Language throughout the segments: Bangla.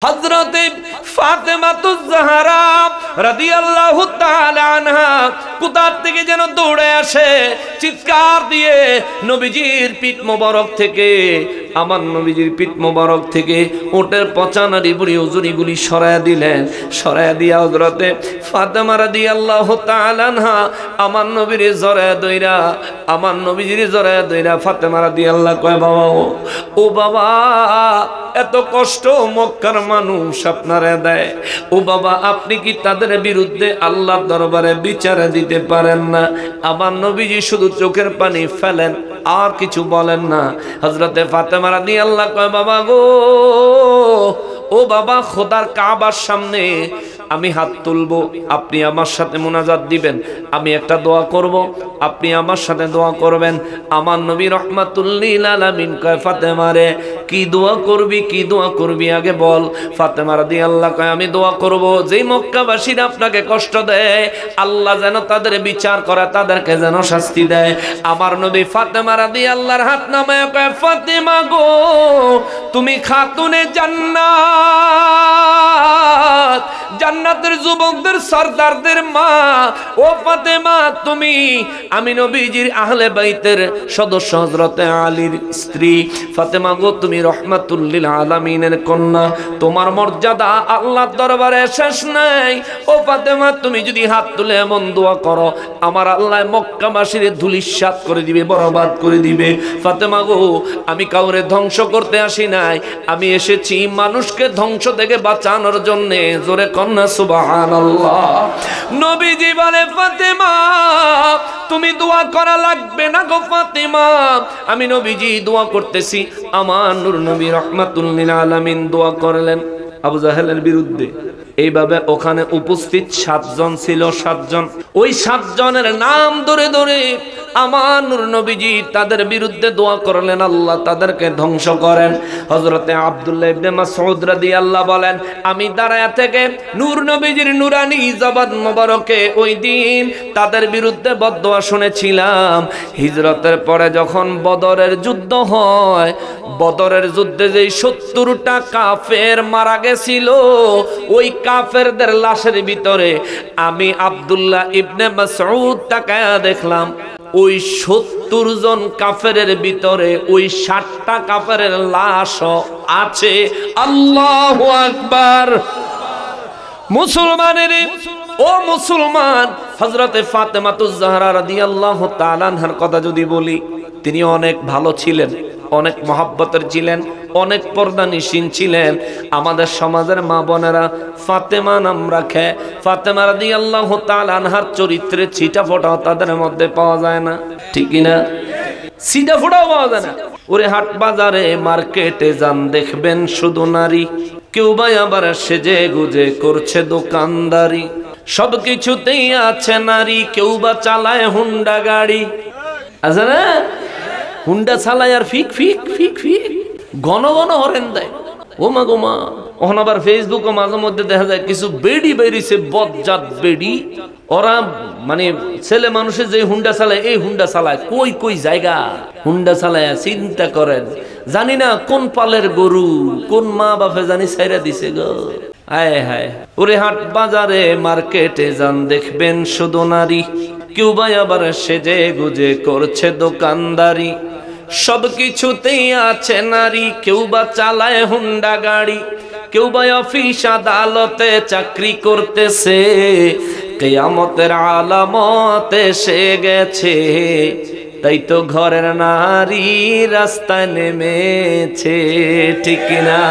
হযরতে ফাতেমাতুজ জাহরা রাদিয়াল্লাহু তাআলা আনহা কোথা থেকে যেন দৌড়ে আসে, চিৎকার দিয়ে নবীজির পিঠ মোবারক থেকে, আমার নবীজির পিঠ মোবারক থেকে ওটের পচানারি বুড়ি উজুরিগুলি সরায়া দিলেন। সরায়া দিয়া হযরতে ফাতেমা রাদিয়াল্লাহু তাআলা আনহা আমার নবীর জড়ায়া দইরা, আমার নবীজির জড়ায়া দইরা ফাতেমা রাদিয়াল্লাহু কয়, বাবা ও বাবা, এত কষ্ট মক্কার মানুষ আপনারা দেয়, ও বাবা আপনি কি তাদের বিরুদ্ধে আল্লাহর দরবারে বিচার দিতে পারেন না? আমার নবীজি শুধু চোখের পানি ফেলেন, আর কিছু বলেন না। হযরতে ফাতেমা রাদিয়াল্লাহু কয়, বাবা গো, ও বাবা, খোদার কাবার সামনে আমি হাত তুলবো, আপনি আমার সাথে মুনাজাত দিবেন, আমি একটা দোয়া করব, আপনি আমার সাথে দোয়া করবেন। আমার নবী রাহমাতুল লিল আলামিন কয়, ফাতেমা রে, কি দোয়া করবি, কি দোয়া করবি আগে বল। ফাতেমা রাদিয়াল্লাহু কয়, আমি দোয়া করব যেই মক্কাবাসীরা আপনাকে কষ্ট দেয়, আল্লাহ যেন তাদের বিচার করে, তাদেরকে যেন শাস্তি দেয়। আমার নবী ফাতেমা রাদিয়াল্লাহর হাত নামায় কয়, ফাতেমা গো, তুমি খাতুনে জান্নাত, জান্নাতের যুবকদের সরদারদের মা, ও ফাতেমা তুমি আমি নবীজির আহলে বাইতের সদস্য হযরতে আলীর স্ত্রী। ফাতেমা গো, তুমি রাহমাতুল লিল আলামিনের কন্যা, তোমার মর্যাদা আল্লাহর দরবারে শেষ নাই। ও ফাতেমা, তুমি যদি হাত তুলে এমন দোয়া করো, আমার আল্লাহ মক্কাবাসীর ধুলিস্যাৎ করে দিবে, বরবাদ করে দিবে। ফাতেমা গো, আমি কাউরে ধ্বংস করতে আসি নাই, আমি এসেছি মানুষকে ধ্বংস থেকে বাঁচানোর জন্য। জোরে কন্যা সুবহানাল্লাহ। নবীজি বলে, ফাতেমা তুমি দোয়া করা লাগবে না গো ফাতেমা, আমি নবীজি দোয়া করতেছি। আমার নূর নবী রাহমাতুল লিল আলামিন দোয়া করলেন আবু জাহেলের বিরুদ্ধে। এইভাবে ওখানে উপস্থিত 7 জন ছিল, 7 জন। ওই 7 জনের নাম ধরে ধরে আমার নূর নবীজি তাদের বিরুদ্ধে দোয়া করলেন, আল্লাহ তাদেরকে ধ্বংস করেন। হযরতে আব্দুল্লাহ ইবনে মাসউদ রাদিয়াল্লাহু বলেন, আমি দাঁড়ায়া থেকে নূর নবীজির নুরানি জবান মোবারকে ওই দিন তাদের বিরুদ্ধে বদদোয়া শুনেছিলাম। হিজরতের পরে যখন বদরের যুদ্ধ হয়, বদরের যুদ্ধে যেই 70টা কাফের মারা গেছিল, ওই কাফেরদের লাশের ভিতরে আমি আব্দুল্লাহ ইবনে মাসউদ তাকায়া দেখলাম, ওই 70 জন কাফেরের ভিতরে ওই 60টা কাফেরের লাশ আছে। আল্লাহু আকবার। মুসলমানের ও মুসলমান, হযরতে ফাতেমাতুজ জাহরা রাদিয়াল্লাহু তাআলা আনহার কথা যদি বলি, তিনি অনেক ভালো ছিলেন, অনেক মহব্বতের ছিলেন, অনেক পর্দানিশীন ছিলেন। আমাদের সমাজের মা বোনেরা ফাতেমা নাম রাখে, ফাতেমা রাদিয়াল্লাহু তাআলা আনহার চরিত্রে ছিটা ফোঁটাও তাদের মধ্যে পাওয়া যায় না, ঠিক না? ছিটা ফোঁটাও পাওয়া যায় না। ওরে হাট বাজারে মার্কেটে যান, দেখবেন শুধু নারী, কেউ বা আবার সেজে গুজে করছে দোকানদারি, সবকিছুতেই আছে নারী, কেউ বা চালায় হুন্ডা গাড়ি, আছে না? হুন্ডা চালায় আর ফিক ফিক ফিক ফিক ঘন ঘন হরেন দেয়। ও মা গো মা, ওখানে আবার ফেসবুকে মাঝে মধ্যে দেখা যায় কিছু বেডি বেরিয়েছে, বজ্জাত বেডি, ওরা মানে ছেলে মানুষের যে হুন্ডা চালায়, এই হুন্ডা চালায় কই কই জায়গা হুন্ডা চালায়, চিন্তা করেন। জানি না কোন পালের গরু, কোন মা বাপে জানি ছাইরা দিছে গো। হায় হায়। ওরে হাট বাজারে মার্কেটে যান, দেখবেন শুধু নারী, কেউ বা আবার সেজে গুজে করছে দোকানদারি, সবকিছুতেই আছে নারী, কেউ বা চালায় হুন্ডা গাড়ি, কেউ বা অফিস আদালতে চাকরি করতেছে, কিয়ামতের আলামত এসে গেছে, তাই তো ঘরের নারী রাস্তায় নেমেছে, ঠিক না?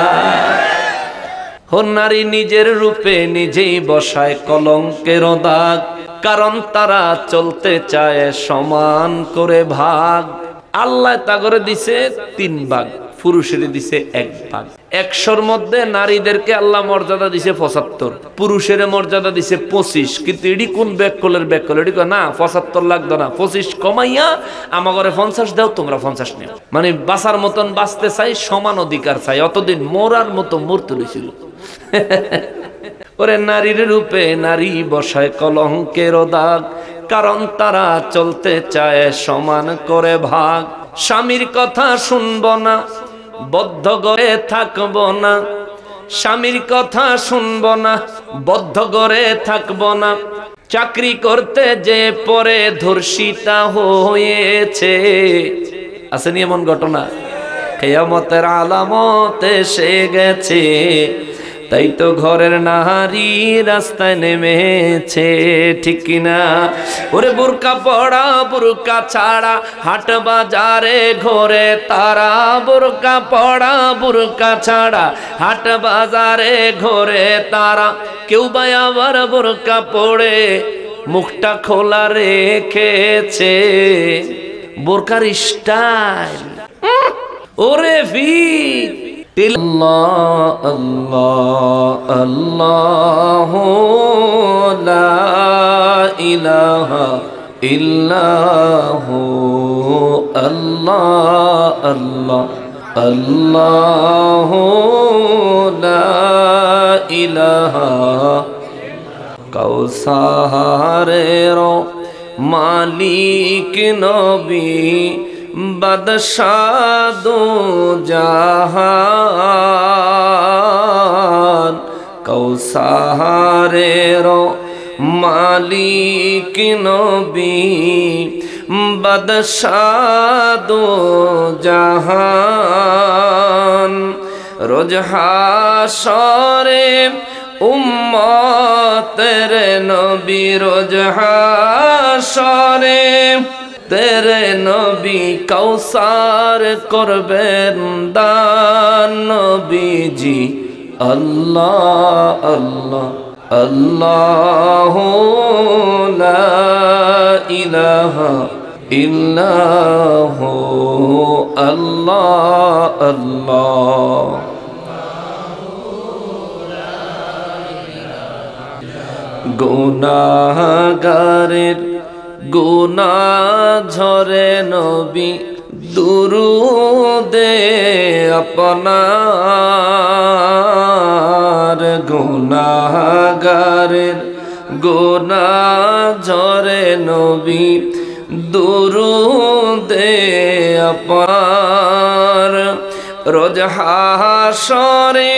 নারী নিজের রূপে নিজেই বসায় কলঙ্কের দাগ, কারণ তারা চলতে চায় সমান করে ভাগ। আল্লাহ তা করে দিছে 3 ভাগ, পুরুষের দিছে 1 ভাগ। 100-র মধ্যে নারীদেরকে আল্লাহ মর্যাদা দিছে 75, পুরুষের মর্যাদা দিছে 25। কিন্তু এডি কোন ব্যাককলের ব্যাককল, এডি না 75 লাগতো না, 25 কমাইয়া আমার ঘরে 50 দাও, তোমরা 50 নিও। মানে বাঁচার মতন বাঁচতে চাই, সমান অধিকার চাই। অতদিন মরার মতো মরতে হয়েছিল। ওরে নারীর রূপে নারী বসায় কলঙ্কের দাগ, কারণ তারা চলতে চায় সমান করে ভাগ। স্বামীর কথা শুনবো না, বদ্ধ ঘরে থাকবো না, স্বামীর কথা শুনবো না, বদ্ধ করে থাকবো না। চাকরি করতে যে পরে ধর্ষিতা হয়েছে, আসেনি এমন ঘটনা? কিয়ামতের আলামত এসে গেছে, তাই তো ঘরের নারী রাস্তায় নেমেছে, ঠিক কিনা? ওরে বোরকা পড়া বোরকা ছাড়া হাট বাজারে ঘোরে তারা, বোরকা পড়া বোরকা ছাড়া হাট বাজারে ঘোরে তারা। কেউ বা আবার বোরকা পড়ে মুখটা খোলা রেখেছে, বোরকার স্টাইল। ওরে ফির আল্লাহ আল্লাহ আল্লাহ লা ইলাহা ইল্লাহু আল্লাহ আল্লাহ আল্লাহ লা ইলাহা। কাউসারের মালিক নবী বাদশাহ দো জাহান, কৌসারের মালিক নবী বাদশাহ দো জাহান। রোজ হাশরে উম্মতের নবী, রোজ হাশরে তেরে নবী কৌসার করবেন দান। নবীজি আল্লাহ আল্লাহ আল্লাহ লা ইলাহা ইল্লাহু আল্লাহ আল্লাহ। গুনাহগারের গুনাহ ঝরে নবী দুরুদে আপনার। গুনাহগারের গুনাহ ঝরে নবী দুরুদে আপনার। রোজ হাশরে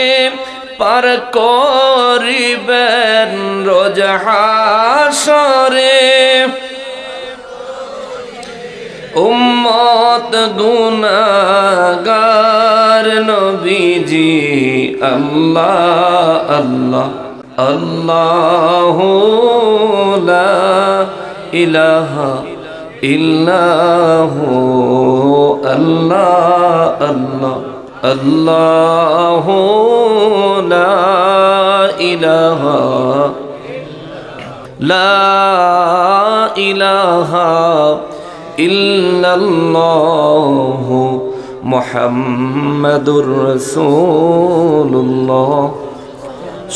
পার করিবেন, রোজ হাশরে উম্মত গুনাহগার। নবীজি আল্লাহ আল্লাহ আল্লাহু লা ইলাহা ইল্লাহু আল্লাহ আল্লাহ আল্লাহু লা ইলাহা লা ইলাহা ইল্লাল্লাহু মুহাম্মাদুর রাসূলুল্লাহ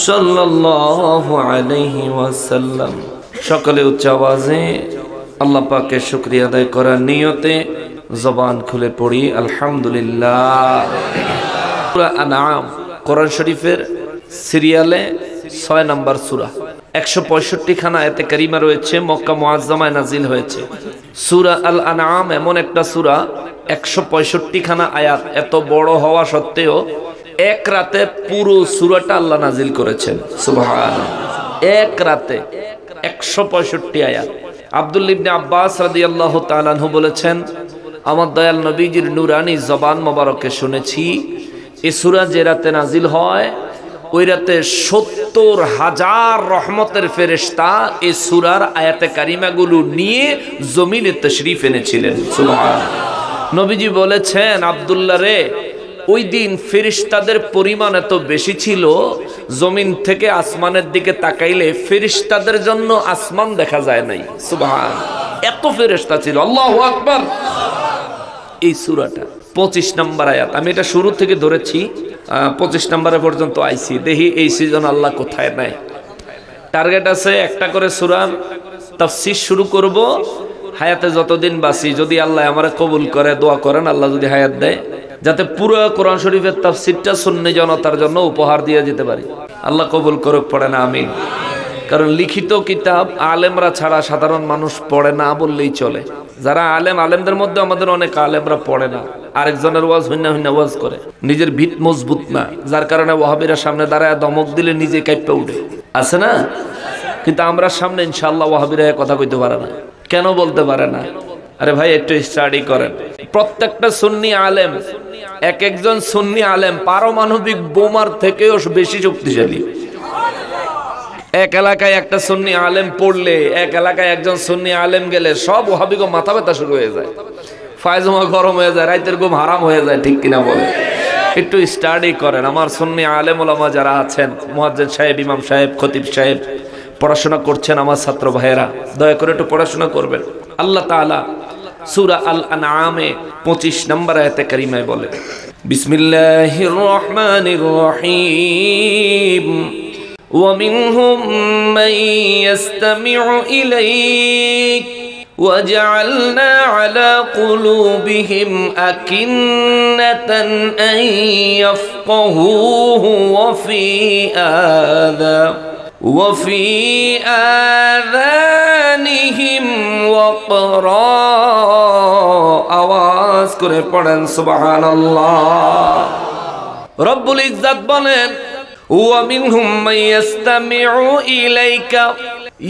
সাল্লাল্লাহু আলাইহি ওয়াসাল্লাম। সকলে উচ্চ আওয়াজে আল্লাহ পাকের শুকরিয়া আদায় করার নিয়তে জবান খুলে পড়ি আলহামদুলিল্লাহ। সূরা আনআম কোরআন শরীফের সিরিয়ালে 6 নম্বর সূরা, 165 খানা আয়াতে কারিমা রয়েছে, মক্কা মুআজ্জামায় নাজিল হয়েছে। সূরা আল আনআম এমন একটা সূরা, 165 খানা আয়াত, এত বড় হওয়া সত্ত্বেও এক রাতে পুরো সূরাটা আল্লাহ নাজিল করেছেন। সুবহানাল্লাহ, এক রাতে 165 আয়াত। আব্দুল্লাহ ইবনে আব্বাস রাদিয়াল্লাহু তাআলা আনহু বলেছেন, আমার দয়াল নবীজির নুরানি জবান মোবারকে শুনেছি এই সূরা যে রাতে নাজিল হয় ওই রাতে 70,000 রহমতের ফেরেশতা এই সূরার আয়াতে কারিমাগুলো নিয়ে জমিনে তাশরীফ এনেছিলেন। সুবহানাল্লাহ। নবীজি বলেছেন, আব্দুল্লাহ রে, ওই দিন ফেরেশতাদের পরিমাণ এত বেশি ছিল, জমিন থেকে আসমানের দিকে তাকাইলে ফেরেশতাদের জন্য আসমান দেখা যায় নাই। সুবহানাল্লাহ, এত ফেরেশতা ছিল। আল্লাহু আকবার। এই সূরাটা 25 নম্বর আয়াত, আমি এটা শুরু থেকে ধরেছি, 25 নম্বরে পর্যন্ত আইছি। দেখি এই সিজন আল্লাহ কোথায় নাই। টার্গেট আছে একটা করে সূরার তাফসীর শুরু করব হায়াতে যতদিন বাঁচি, যদি আল্লাহ আমারে কবুল করে, দোয়া করেন আল্লাহ যদি হায়াত দেয়, যাতে পুরো কোরআন শরীফের তাফসীরটা সুন্নি জনতার জন্য উপহার দিয়ে যেতে পারি। আল্লাহ কবুল করুক, পড়ে না আমিন। কারণ লিখিত কিতাব আলেমরা ছাড়া সাধারণ মানুষ পড়ে না বললেই চলে। যারা আলেমদের মধ্যে আমাদের অনেক আলেমরা পড়ে না, আরেকজনের ওয়াজ হইনা ওয়াজ করে, নিজের ভিত মজবুত না, যার কারণে ওয়াহাবিরা সামনে দাঁড়ায় দমক দিলে নিজে কাঁপে উঠে, আছে না? কিন্তু আমরা সামনে ইনশাআল্লাহ ওয়াহাবিরা কথা কইতে পারে না। কেন বলতে পারে না? আরে ভাই একটু স্টাডি করেন। প্রত্যেকটা সুন্নি আলেম, এক একজন সুন্নি আলেম পারমাণবিক বোমার থেকেও বেশি শক্তিশালী। এক এলাকায় একটা সুন্নি আলেম পড়লে, এক এলাকায় একজন সুন্নি আলেম গেলে সব ওয়াহাবিগো মাথা ব্যথা শুরু হয়ে যায়, ফায়জামা গরম হয়ে যায়, রাতের ঘুম হারাম হয়ে যায়, ঠিক কিনা বলে? একটু স্টাডি করেন। আমার সুন্নি আলেম ওলামা যারা আছেন, মুয়াজ্জিন সাহেব, ইমাম সাহেব, খতিব সাহেব, পড়াশোনা করছেন আমার ছাত্র ভাইয়েরা, দয়া করে একটু পড়াশোনা করবেন। আল্লাহ তাআলা সূরা আল আনআমে 25 নম্বর আয়াতে কারিমায় বলে, বিসমিল্লাহির রহমানির রহিম, ومنهم من يستمع إليك وجعلنا على قلوبهم أكنة أن يفقهوه وفي آذانهم وقرا আওয়াজ করে পড়েন সুবহানাল্লাহ। রব্বুল ইজ্জত বলেন, ومنهم من يستمع إليك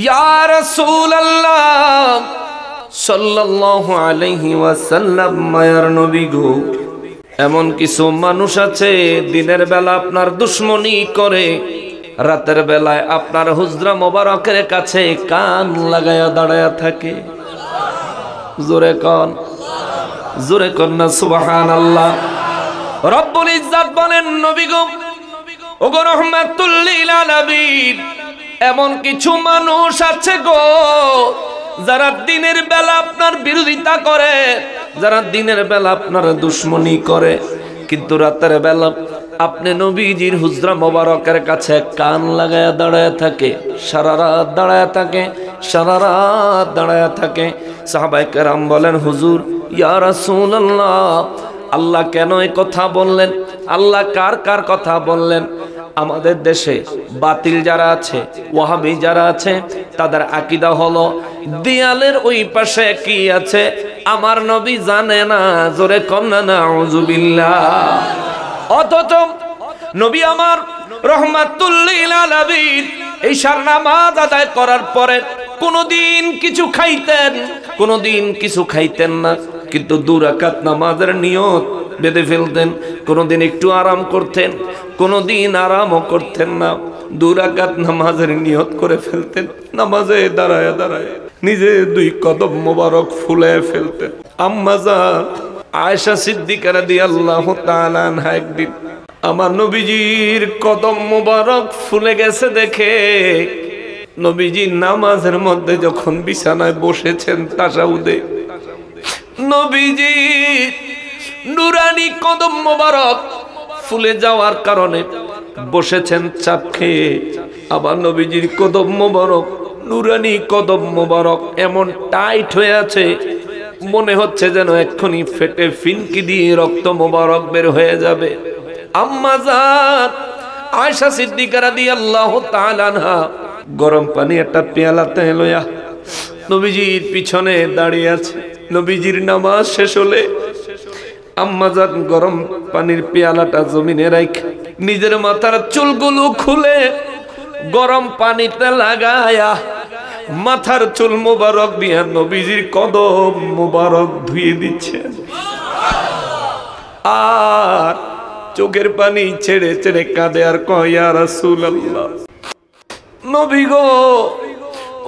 يا رسول الله صلى الله عليه وسلم মায়ার নবী গো, এমন কিছু মানুষ আছে দিনের বেলা আপনার দুশমনি করে, রাতের বেলায় আপনার হুজরা মোবারকের কাছে কান লাগায়া দাঁড়ায়া থাকে। জোরে কন না সুবহানাল্লাহ। রব্বুল ইজ্জত বলেন, নবী গো, ওগো রহমাতুল লিল আলামিন, এমন কিছু মানুষ আছে গো যারা দিনের বেলা আপনার বিরোধিতা করে, যারা দিনের বেলা আপনার দুশমনি করে, কিন্তু রাতের বেলা আপনি নবীজির হুজরা মোবারকের কাছে কান লাগায়া দাঁড়ায় থাকে, সারা রাত দাঁড়ায় থাকে, সারা রাত দাঁড়ায় থাকে। সাহাবায়ে কেরাম বলেন, হুজুর ইয়া রাসূলুল্লাহ, আল্লাহ কেন এই কথা বললেন? আল্লাহ কার কথা বললেন? আমাদের দেশে বাতিল যারা আছে, ওয়াহাবি যারা আছে, তাদের আকীদা হলো দেয়ালের ওই পাশে কি আছে আমার নবী জানে না। জোরে কন্না নাউযুবিল্লাহ। অথচ নবী আমার রহমাতুল লিল আলামিন ঈশার নামাজ আদায় করার পরে কোনদিন কিছু খাইতেন না, কিন্তু 2 রাকাত নামাজের নিয়ত বেঁধে ফেলতেন। কোনদিন একটু আরাম করতেন, কোনদিন আরামও করতেন না, 2 রাকাত নামাজের নিয়ত করে ফেলতেন। নামাজে দাঁড়ায় নিজে 2 কদম মোবারক ফুলে ফেলতেন। আম্মা জান আয়েশা সিদ্দিকা রাদিয়াল্লাহু তাআলা আনহা একদিন আমার নবীজির কদম মোবারক ফুলে গেছে দেখে, নবীজি নামাজের মধ্যে যখন বিছানায় বসেছেন তাশাহুদে, নবীজি নুরানি কদম মোবারক ফুলে যাওয়ার কারণে বসেছেন চাপ খেয়ে। আবার নবীজির কদম মোবারক, নুরানি কদম মোবারক এমন টাইট হয়ে আছে, মনে হচ্ছে যেন এক্ষুনি ফেটে ফিনকি দিয়ে রক্ত মোবারক বের হয়ে যাবে। আম্মা জান আয়েশা সিদ্দিকা রাদিয়াল্লাহু তাআলা আনহা গরম পানি একটা পেয়ালাতে লইয়া নবীজির পিছনে দাঁড়িয়ে আছে। নবীজির নামাজ শেষ হলে আম্মা জান গরম পানির পেয়ালাটা জমিনে রাখে নিজের মাথার চুলগুলো খুলে গরম পানিতে লাগায়া মাথার চুল মোবারক দিয়া নবীজির কদম মোবারক ধুয়ে দিচ্ছে, আর চোখের পানি ছেড়ে ছেড়ে কাঁদে আর কয়, ইয়া রাসূলুল্লাহ, নবী গো,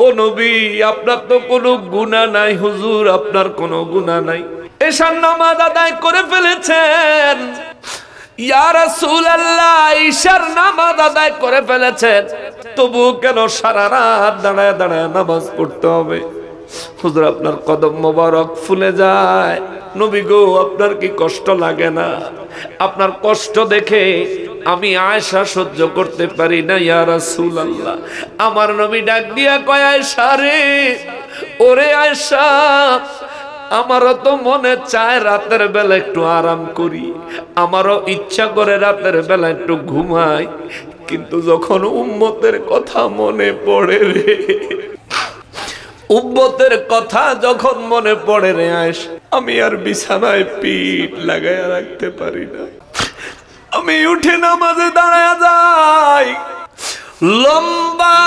ও নবী, আপনার তো কোনো গুনাহ নাই। হুজুর, আপনার কোনো গুনাহ নাই, এশার নামাজ আদায় করে ফেলেছেন। ইয়া রাসূলুল্লাহ, এশার নামাজ আদায় করে ফেলেছেন, তবু কেন সারা রাত দাঁড়ায় নামাজ পড়তে হবে? হুজুর, আপনার কদম মোবারক ফুলে যায়। নবী গো, আপনার কি কষ্ট লাগে না? আপনার কষ্ট দেখে আমি আয়েশা সহ্য করতে পারি না। ইয়া রাসূলুল্লাহ, আমার নবী ডাক দিয়া কয়, আয়েশা রে, ওরে আয়েশা, আমারও তো মনে চায় রাতের বেলা একটু আরাম করি, আমারও ইচ্ছা করে রাতের বেলা একটু ঘুমাই, কিন্তু যখন উম্মতের কথা মনে পড়ে রে, উম্মতের কথা যখন মনে পড়ে রে আয়েশা, আমি আর বিছানায় পিঠ লাগায়া রাখতে পারি না। আমি উঠে নামাজে দাঁড়ায়া যাই, লম্বা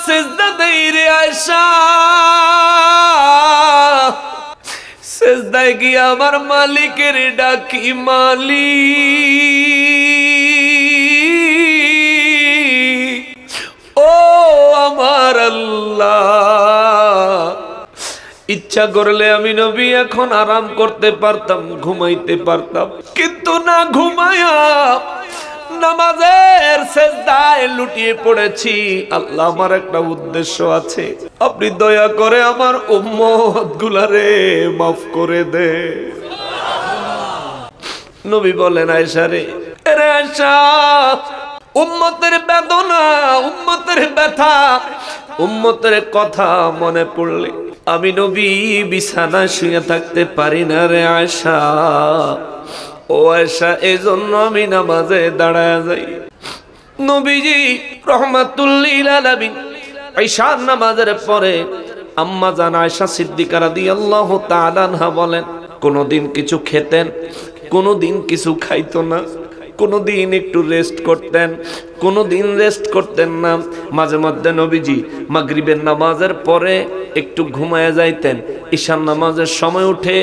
সিজদা দেই রে আয়েশা। সিজদায় গিয়ে আমার মালিকের ডাকি, মালিক ও আমার আল্লাহ, ইচ্ছা করলে আমি নবী এখন আরাম করতে পারতাম, ঘুমাইতে পারতাম, কিন্তু না ঘুমায়া নামাজের সিজদায় লুটিয়ে পড়েছি। আল্লাহ, আমার একটা উদ্দেশ্য আছে, আপনি দয়া করে আমার উম্মত গুলারে মাফ করে দে। নবী বলেন, আয়েশা রে, আরে আয়েশা, উম্মতের বেদনা, উম্মতের ব্যথা, উম্মতের কথা মনে পড়লে আমি নবী বিছানায় শুয়ে থাকতে পারি না রে আয়েশা। ও আয়েশা, এজন্য আমি নামাজে দাঁড়ায় যাই। নবীজি রাহমাতুল লিল আলামিন ঈশার নামাজের পরে আম্মা জান আয়েশা সিদ্দিকা রাদিয়াল্লাহু তাআলা আনহা বলেন, কোনদিন কিছু খেতেন, কোনদিন কিছু খাইতো না, কোনদিন একটু রেস্ট করতেন, কোনদিন রেস্ট করতেন না। মাঝে মধ্যে নবীজি মাগরিবের নামাজের পরে একটু ঘুমায় যাইতেন, ঈশার নামাজের সময় উঠে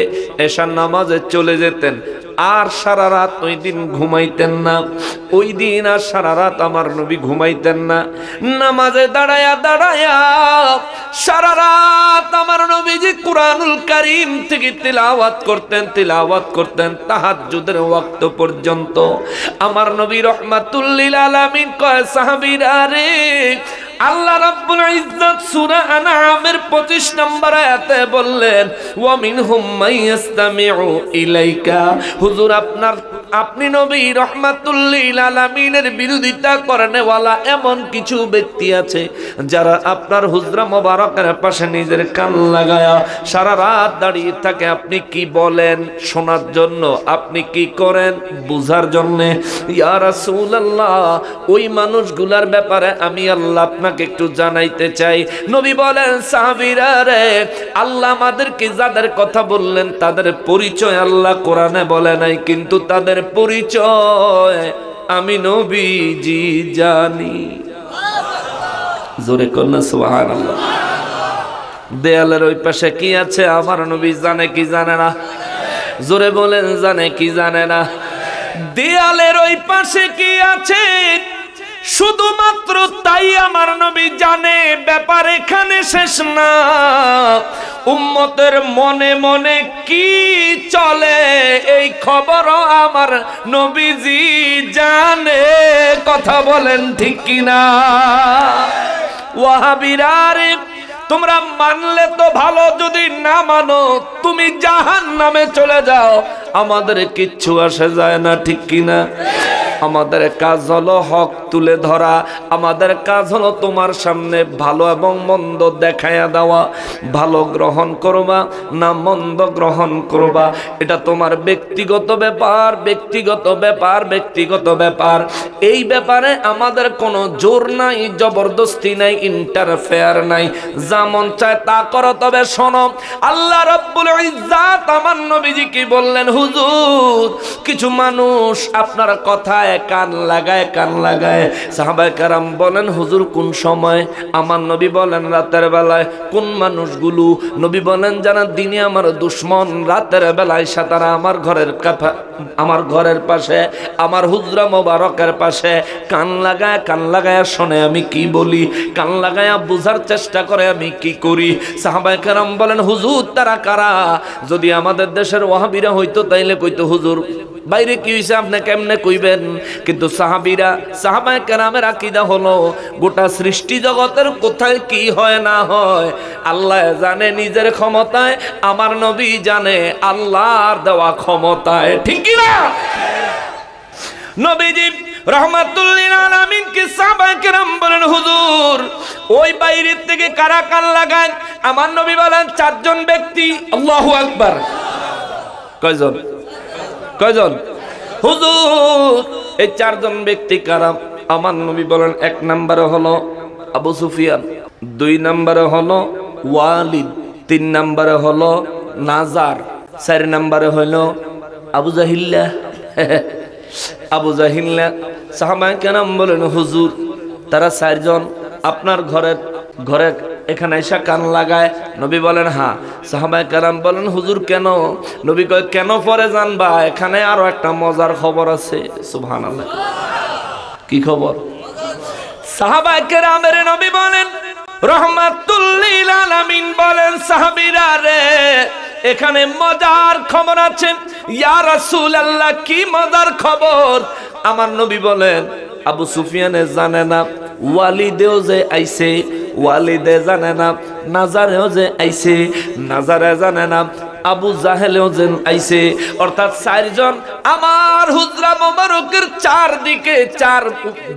এশার নামাজে চলে যেতেন, আর সারা রাত ওই দিন ঘুমাইতেন না। ওই দিন আর সারা রাত আমার নবী ঘুমাইতেন না। নামাজে দাঁড়ায়া দাঁড়ায়া সারা রাত আমার নবীজি কুরআনুল কারীম থেকে তিলাওয়াত করতেন তাহাজ্জুদের ওয়াক্ত পর্যন্ত। আমার নবী রাহমাতুল লিল আলামিন কয়, সাহাবীরা রে, আল্লাহ রাব্বুল ইজ্জত সূরা আনআমের 25 নম্বর আয়াতে বললেন, ওয়া মিনহুম মাইয়াসতামিউ ইলাইকা। হুজুর, আপনি নবী রাহমাতুল লিল আলামিনের বিরোধিতা করেনওয়ালা এমন কিছু ব্যক্তি আছে যারা আপনার হুজরা মোবারকের পাশে নিজের কান লাগায়া সারা রাত দাঁড়িয়ে থাকে আপনি কি বলেন শোনার জন্য, আপনি কি করেন বুঝার জন্য। ইয়া রাসূলুল্লাহ, ওই মানুষগুলার ব্যাপারে আমি আল্লাহ আপনাকে একটু জানাইতে চাই। নবী বলেন, সাহাবীরা রে, আল্লাহ আমাদেরকে যাদের কথা বললেন তাদের পরিচয় আল্লাহ কোরআনে বলে নাই, কিন্তু তাদের পরিচয় আমি নবীজি জানি। জোরে কন্যা সুবহানাল্লাহ। দেয়ালের ওই পাশে কি আছে আমার নবী জানে কি জানে না? জোরে বলেন, জানে কি জানে না? দেয়ালের ওই পাশে কি আছে শুধুমাত্র তাই আমার নবী জানে। ব্যাপার এখানে শেষ না, উম্মতের মনে মনে কি চলে এই খবরও আমার নবীজি জানে। কথা বলেন ঠিক কিনা? ওয়াহাবীরা রে, তোমরা মানলে তো ভালো, যদি না মানো তুমি জাহান্নামে চলে যাও, আমাদের কিচ্ছু আসে যায় না, ঠিক কিনা? আমাদের কাজ হলো হক তুলে ধরা, আমাদের কাজ হলো তোমার সামনে ভালো এবং মন্দ দেখায়া দেওয়া। ভালো গ্রহণ করবা না মন্দ গ্রহণ করবা, এটা তোমার ব্যক্তিগত ব্যাপার, ব্যক্তিগত ব্যাপার, ব্যক্তিগত ব্যাপার। এই ব্যাপারে আমাদের কোনো জোর নাই, জবরদস্তি নাই, ইন্টারফেয়ার নাই। যা মন চায় তা করো। তবে শোনো, আল্লাহ রাব্বুল ইজ্জাত আমার নবীজি কি বললেন, হুজুর কিছু মানুষ আপনার কথায় কান লাগায়। সাহাবায়ে কেরাম বলেন, হুজুর কোন সময়? আমার নবী বলেন, রাতের বেলায়। কোন মানুষগুলো? নবী বলেন, যারা দিনে আমার দুশমন, রাতের বেলায় তারা আমার ঘরের পাশে, আমার হুজরা মোবারকের পাশে কান লাগায় শোনে আমি কি বলি, কান লাগায়া বুঝার চেষ্টা করে আমি কি করি। সাহাবায়ে কেরাম বলেন, হুজুর তারা কারা? যদি আমাদের দেশের ওয়াহাবিরা হইতো তাইলে কইতো, হুজুর বাইরে কি হইছে আপনি কেমনে কইবেন? কিন্তু সাহাবায়ে কেরামের আকীদা হলো গোটা সৃষ্টি জগতের কোথায় কি হয় না হয় আল্লাহ জানে নিজের ক্ষমতায়, আমার নবী জানে আল্লাহর দেওয়া ক্ষমতায়, ঠিক কি না? নবীজি রাহমাতুল লিল আলামিন কে সাহাবায়ে কেরাম বলেন, হুজুর ওই বাইরের থেকে কারা কান লাগায়? আমার নবী বলেন, 4 জন ব্যক্তি। আল্লাহু আকবার। কয়জন? হুজুর এই 4 জন ব্যক্তি কারা? আমার নবী বলেন 1 নম্বরে হলো আবু সুফিয়ান, 2 নম্বরে হলো ওয়ালিদ, 3 নম্বরে হলো নাজার, 4 নম্বরে হলো আবু জাহিল্লা। আবু জাহিল্লা সাহাবায়ে কেরাম বলেন হুজুর তারা 4 জন আপনার ঘরে এখানে এসে কান লাগায়? নবী বলেন হ্যাঁ। সাহাবায়ে কেরাম বলেন হুজুর কেন? নবী কয় কেন পরে জানবা, এখানে আরো একটা মজার খবর আছে। সুবহানাল্লাহ। কি খবর? সাহাবায়ে কেরামের নবী বলেন রাহমাতুল লিল আলামিন বলেন সাহাবীরা রে এখানে মজার খবর আছে। ইয়া রাসূলুল্লাহ কি মজার খবর? আমার নবী বলেন আবু সুফিয়ানে জানে না, ওয়ালিদেও যে আইছে ওয়ালিদে জানে না, নাজারেও যে আইছে নাজারে জানে না, আবু জাহেলেও যে আইছে। অর্থাৎ 4 জন আমার হুজরা মোবারকের 4 দিকে 4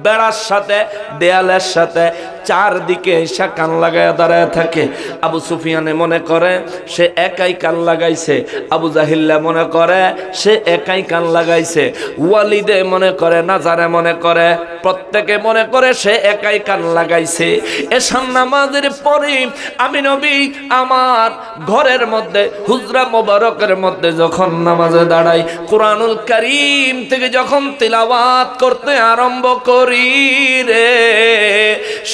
বেড়ার সাথে দেয়ালের সাথে 4 দিকে এসে কান লাগায় দাঁড়ায় থাকে। আবু সুফিয়ানে মনে করে সে একাই কান লাগাইছে, আবু জাহিল্লা মনে করে সে একাই কান লাগাইছে, ওয়ালিদে মনে করে, নাজারে মনে করে, প্রত্যেকে মনে করে সে একাই কান লাগাইছে। এশার নামাজের পরে আমি নবী আমার ঘরের মধ্যে হুজরা মোবারকের মধ্যে যখন নামাজে দাঁড়াই, কোরআনুল কারীম থেকে যখন তিলাওয়াত করতে আরম্ভ করি রে,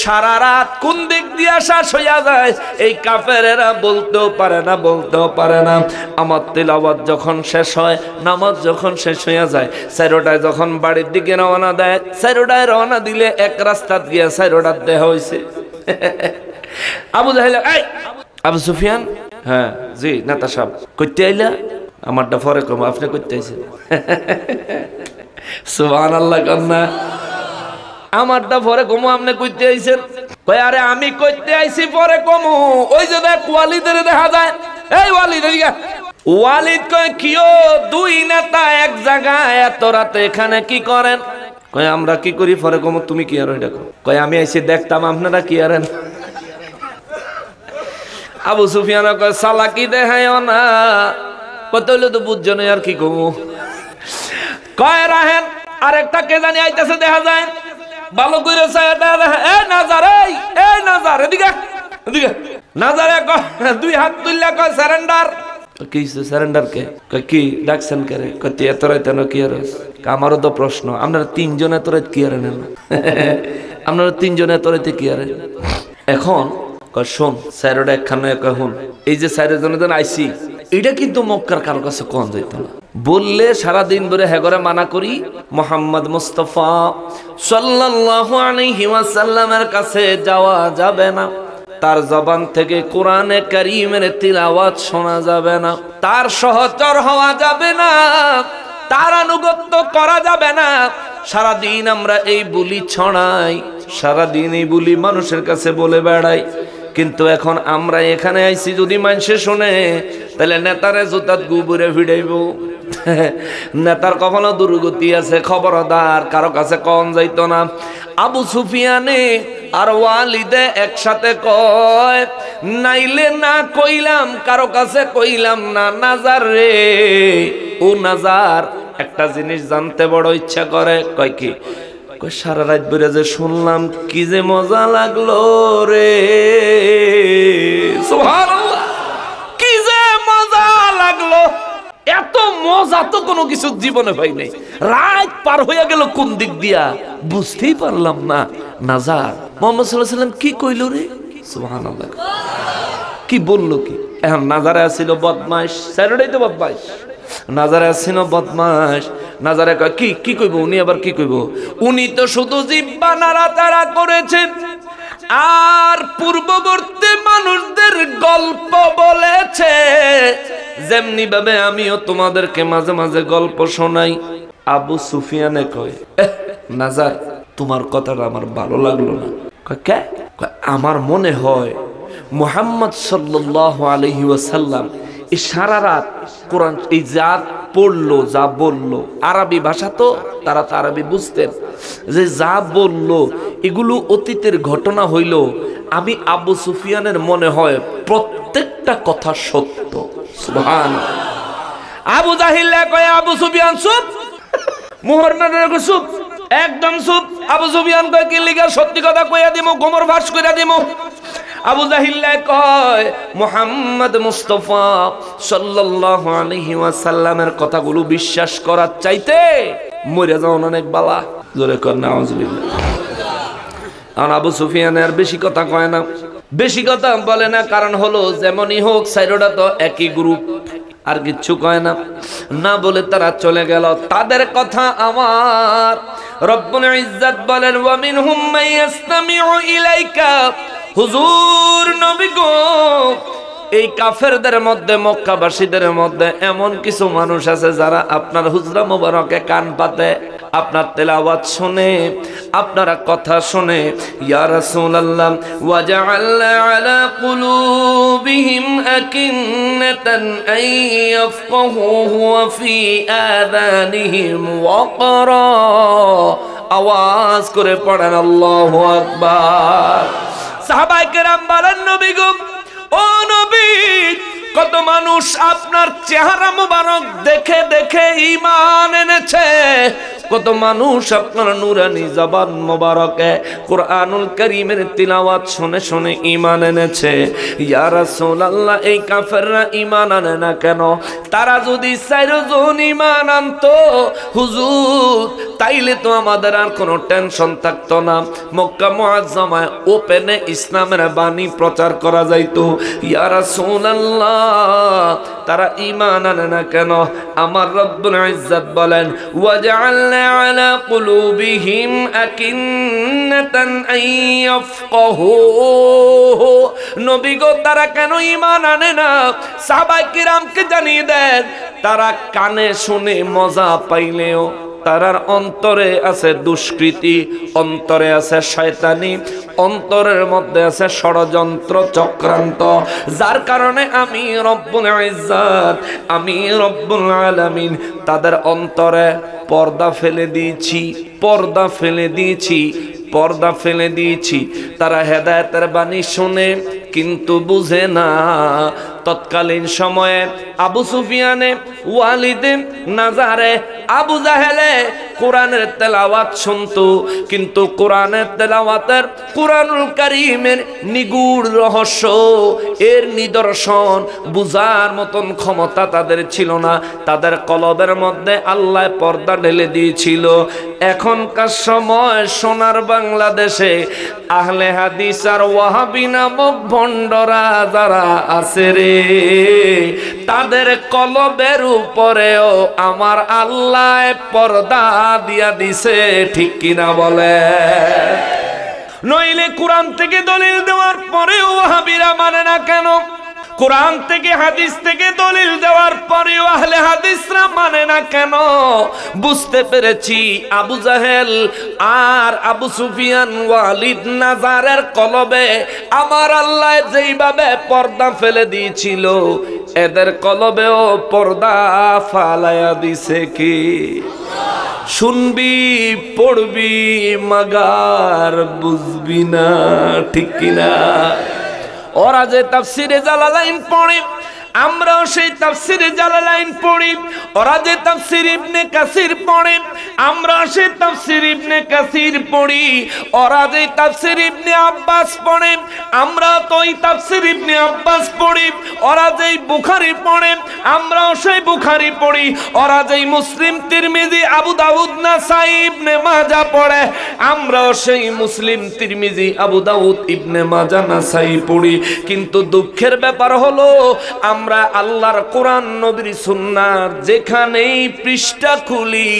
সারা রাত কোন দিক দিয়ে শেষ হইয়া যায় এই কাফেরেরা বলতেও পারে না। আমার তিলাওয়াত যখন শেষ হয়, নামাজ যখন শেষ হইয়া যায়, 4টায় যখন বাড়ির দিকে রওনা দেয়, 4টায় রওনা দিলে 1 রাস্তা গিয়া 4টার দেহ হইছে। আবু জাহেল এই আবু সুফিয়ান, হ্যাঁ জি নেতা সাহেব, কইতে আইলা? আমারটা পরে কম, আপনি কইতে আইছেন। সুবহানাল্লাহ কন্যা, আমারটা পরে কমু, আপনি কইতে আইছেন? কই আরে আমি কইতে আইছি পরে কমু। ওই যে দেখ ওয়ালিদের দেখা যায়, এই ওয়ালিদ এদিকে। ওয়ালিদ কয় কিও 2 নেতা এক জায়গায় এত রাতে এখানে কি করেন? কয় আমরা কি করি পরে কমু, তুমি কি আর এটা কয় আমি আইছি দেখতাম আপনারা কি আরেন। আবু সুফিয়ান কয় সালাকি দেখায়ও না, কত হইলে তো বুঝছো না আর কি কমু। কয় রাহেন আরেকটা কে জানি আইতাছে দেখা যায়, ভালো করে এই নাজার, এই নাজার এদিকে এদিকে। নাজারে কয় 2 হাত তুললে কয় সারেন্ডার। কি সারেন্ডার কে? কয় কি ডাকছেন কে রে? কয় এত রাইতে না কি আর? আমারও তো প্রশ্ন, আপনারা 3 জন এত রাইতে কি আর নেন? আপনারা 3 জন এত রাইতে কি আর? এখন কয় শোন 4টা একখানে কখন এই যে 4 জনের আইছি, এটা কিন্তু মক্কার কারো কাছে কোন যাইত না। বললে সারাদিন ধরে হেগরে মানা করি মুহাম্মদ মুস্তাফা সাল্লাল্লাহু আলাইহি ওয়াসাল্লামের কাছে যাওয়া যাবে না, তার জবান থেকে কোরআনে কারীমের তিলাওয়াত শোনা যাবে না, তার সহচর হওয়া যাবে না, তার আনুগত্য করা যাবে না। সারাদিন আমরা এই বুলি ছড়াই, সারাদিন এই বুলি মানুষের কাছে বলে বেড়াই, কিন্তু এখন আমরা এখানে আইছি যদি মানুষে শুনে তাহলে নেতারে জুতাত গুবরে ভিড়াইব। নেতার কখনো দুর্গতি আছে, খবরদার কারো কাছে কন যাইতো না। আবু সুফিয়ানে আর ওয়ালিদে একসাথে কয় নাইলে না কইলাম, কারো কাছে কইলাম না। নাজার রে, ও নাজার একটা জিনিস জানতে বড় ইচ্ছা করে। কয় কি? কয় সারা রাত বেড়ে যে শুনলাম কি যে মজা লাগলো রে। সুবহানাল্লাহ, কি যে মজা লাগলো, এত মজা তো কোনো কিছু জীবনে পাই নাই। রাত পার হইয়া গেল কোন দিক দিয়া বুঝতেই পারলাম না। নাজার মুহাম্মদ সাল্লাল্লাহু আলাইহি সাল্লাম কি কইল রে? সুবহানাল্লাহ, কি বললো কি? এখন নাজারে আসছিল বদমাশ, স্যারটাই তো বদমাশ। নাজারে আসছিল বদমাশ। নাজারে কয় কি কি কইব? উনি আবার কি কইব? উনি তো শুধু জিহ্বা নাড়াচাড়া করেছেন আর পূর্ববর্তী মানুষদের গল্প বলেছে, যেমনি ভাবে আমিও তোমাদেরকে মাঝে মাঝে গল্প শোনাই। আবু সুফিয়ানে কয় নাজার তোমার কথাটা আমার ভালো লাগলো না। কয় আমার মনে হয় মুহাম্মদ সাল্লাল্লাহু আলাইহি ওয়াসাল্লাম এই সারা রাত কোরআন এই যা পড়লো যা বললো, আরবি ভাষা তো তারা তো আরবি বুঝতেন, যে যা বললো এগুলো অতীতের ঘটনা হইল। আমি আবু সুফিয়ানের মনে হয় প্রত্যেকটা কথা সত্য। সুবহানাল্লাহ। আবু জাহিল কয় আবু সুফিয়ান চুপ, মুহাম্মদ চুপ, একদম চুপ। আবু সুফিয়ান কয় কি লিগা? সত্যি কথা কইয়া দিমু, গোমর ভাস কইরা দিমু। আবু জাহিল কয় মুহাম্মদ মুস্তাফা সাল্লাল্লাহু আলাইহি ওয়াসাল্লামের কথাগুলো বিশ্বাস করার চাইতে মরে যাওয়া অনেক বালা। জোরে কর নাউজুবিল্লাহ। আর আবু সুফিয়ানের বেশি কথা কয় না, বেশি কথা বলে না, কারণ হলো যেমনই হোক সাইরোটা তো একই গ্রুপ, আর কিচ্ছু কয় না। না বলে তারা চলে গেল। তাদের কথা আমার রব্বুল ইজ্জত বলেন ওয়া মিনহুম মাইয়াসতামিউ ইলাইকা। হুজুর নবী গো, এই কাফেরদের মধ্যে, মক্কাবাসীদের মধ্যে এমন কিছু মানুষ আছে যারা আপনার হুজরা মোবারকে কান পাতে, আপনার তেলাওয়াত শুনে, আপনারা কথা শুনে। ইয়া রাসূলুল্লাহ ওয়া জাআলনা আলা কুলুবিহিম আকিন্নাতান আন ইয়াফকাহুহু ওয়া ফি আযানিহিম ওয়াকরা। আওয়াজ করে পড়েন আল্লাহু আকবার। সাহাবায়ে কেরাম বলেন নবী গো, ও নবী, কত মানুষ আপনার চেহারা মুবারক দেখে দেখে ঈমান এনেছে, কত মানুষ আপনার নূরানি জবান মোবারকে কুরআনুল কারীমের তিলাওয়াত শুনে শুনে ঈমান এনেছে। ইয়া রাসূলুল্লাহ, এই কাফেররা ঈমান আনে না কেন? তারা যদি চারজন ঈমান আনতো হুজুর, তাইলে তো আমাদের আর কোনো টেনশন থাকতো না। মক্কা মুআজ্জামায় ওপেনে ইসলামের বাণী প্রচার করা যাইতো। ইয়া রাসূলুল্লাহ, তারা ঈমান আনে না কেন? আমার রব্বুল ইজ্জত বলেন ওয়াজআলনা আলা কুলুবিহিম আকিন্নাতান আন ইয়াফকাহুহু। নবী গো, তারা কেন ঈমান আনে না? সাহাবায়ে কিরামকে জানিয়ে দেন, তারা কানে শুনে মজা পাইলেও তারার অন্তরে আছে দুষ্কৃতি, অন্তরে আছে শয়তানি, অন্তরের মধ্যে আছে ষড়যন্ত্র চক্রান্ত, যার কারণে আমি রব্বুল ইজ্জত, আমি রব্বুল আলামিন তাদের অন্তরে পর্দা ফেলে দিয়েছি, পর্দা ফেলে দিয়েছি, পর্দা ফেলে দিয়েছি। তারা হেদায়েতের বাণী শুনে কিন্তু বুঝে না। তৎকালীন সময়ে আবু সুফিয়ানে, ওয়ালিদে, নাজারে, আবু জাহেলে কোরআনের তেলাওয়াত শুনতো, কিন্তু কোরআনের তেলাওয়াতের, কোরআনুল কারীমের নিগূঢ় রহস্য, এর নিদর্শন বুঝার মতন ক্ষমতা তাদের ছিল না। তাদের কলবের মধ্যে আল্লাহ পর্দা ঢেলে দিয়েছিল। এখনকার সময় সোনার বাংলাদেশে আহলে হাদিস আর ওয়াহাবি নামক ভণ্ডরা যারা আছে রে, তাদের কলবের উপরেও আমার আল্লাহ পর্দা দিয়া দিছে, ঠিক কিনা বলে? নইলে কোরআন থেকে দলিল দেওয়ার পরেও ওয়াহাবিরা মানে না কেন? কোরআন থেকে হাদিস থেকে দলিল দেওয়ার পরেও আহলে হাদিসরা মানে না কেন? বুঝতে পেরেছি, আবু জাহেল আর আবু সুফিয়ান, ওয়ালিদ, নাজারের কলবে আমার আল্লাহ যেইভাবে পর্দা ফেলে দিয়েছিল, এদের কলবেও পর্দা ফালায়া দিছে কি? শুনবি, পড়বি, মাগার বুঝবি না, ঠিক কিনা? ওরা যে তাফসিরে জালালাইন পড়ে, আমরাও সেই তাফসিরে জালালাইন পড়ি। ওরা যে তাফসির ইবনে কাসির পড়ে, আমরা সেই তাফসির ইবনে কাসির পড়ি। ওরা যে তাফসির ইবনে আব্বাস পড়ে, আমরা তো ওই তাফসির ইবনে আব্বাস পড়ি। ওরা যেই বুখারী পড়ে, আমরাও সেই বুখারী পড়ি। ওরা যেই মুসলিম, তিরমিজি, আবু দাউদ, নাসাই, ইবনে মাজাহ পড়ে, আমরাও সেই মুসলিম, তিরমিজি, আবু দাউদ, ইবনে মাজাহ, নাসাই পড়ি। কিন্তু দুঃখের ব্যাপার হলো আমরা আল্লাহর কোরআন, নবীর সুন্নাহ যেখানেই পৃষ্ঠা খুলি,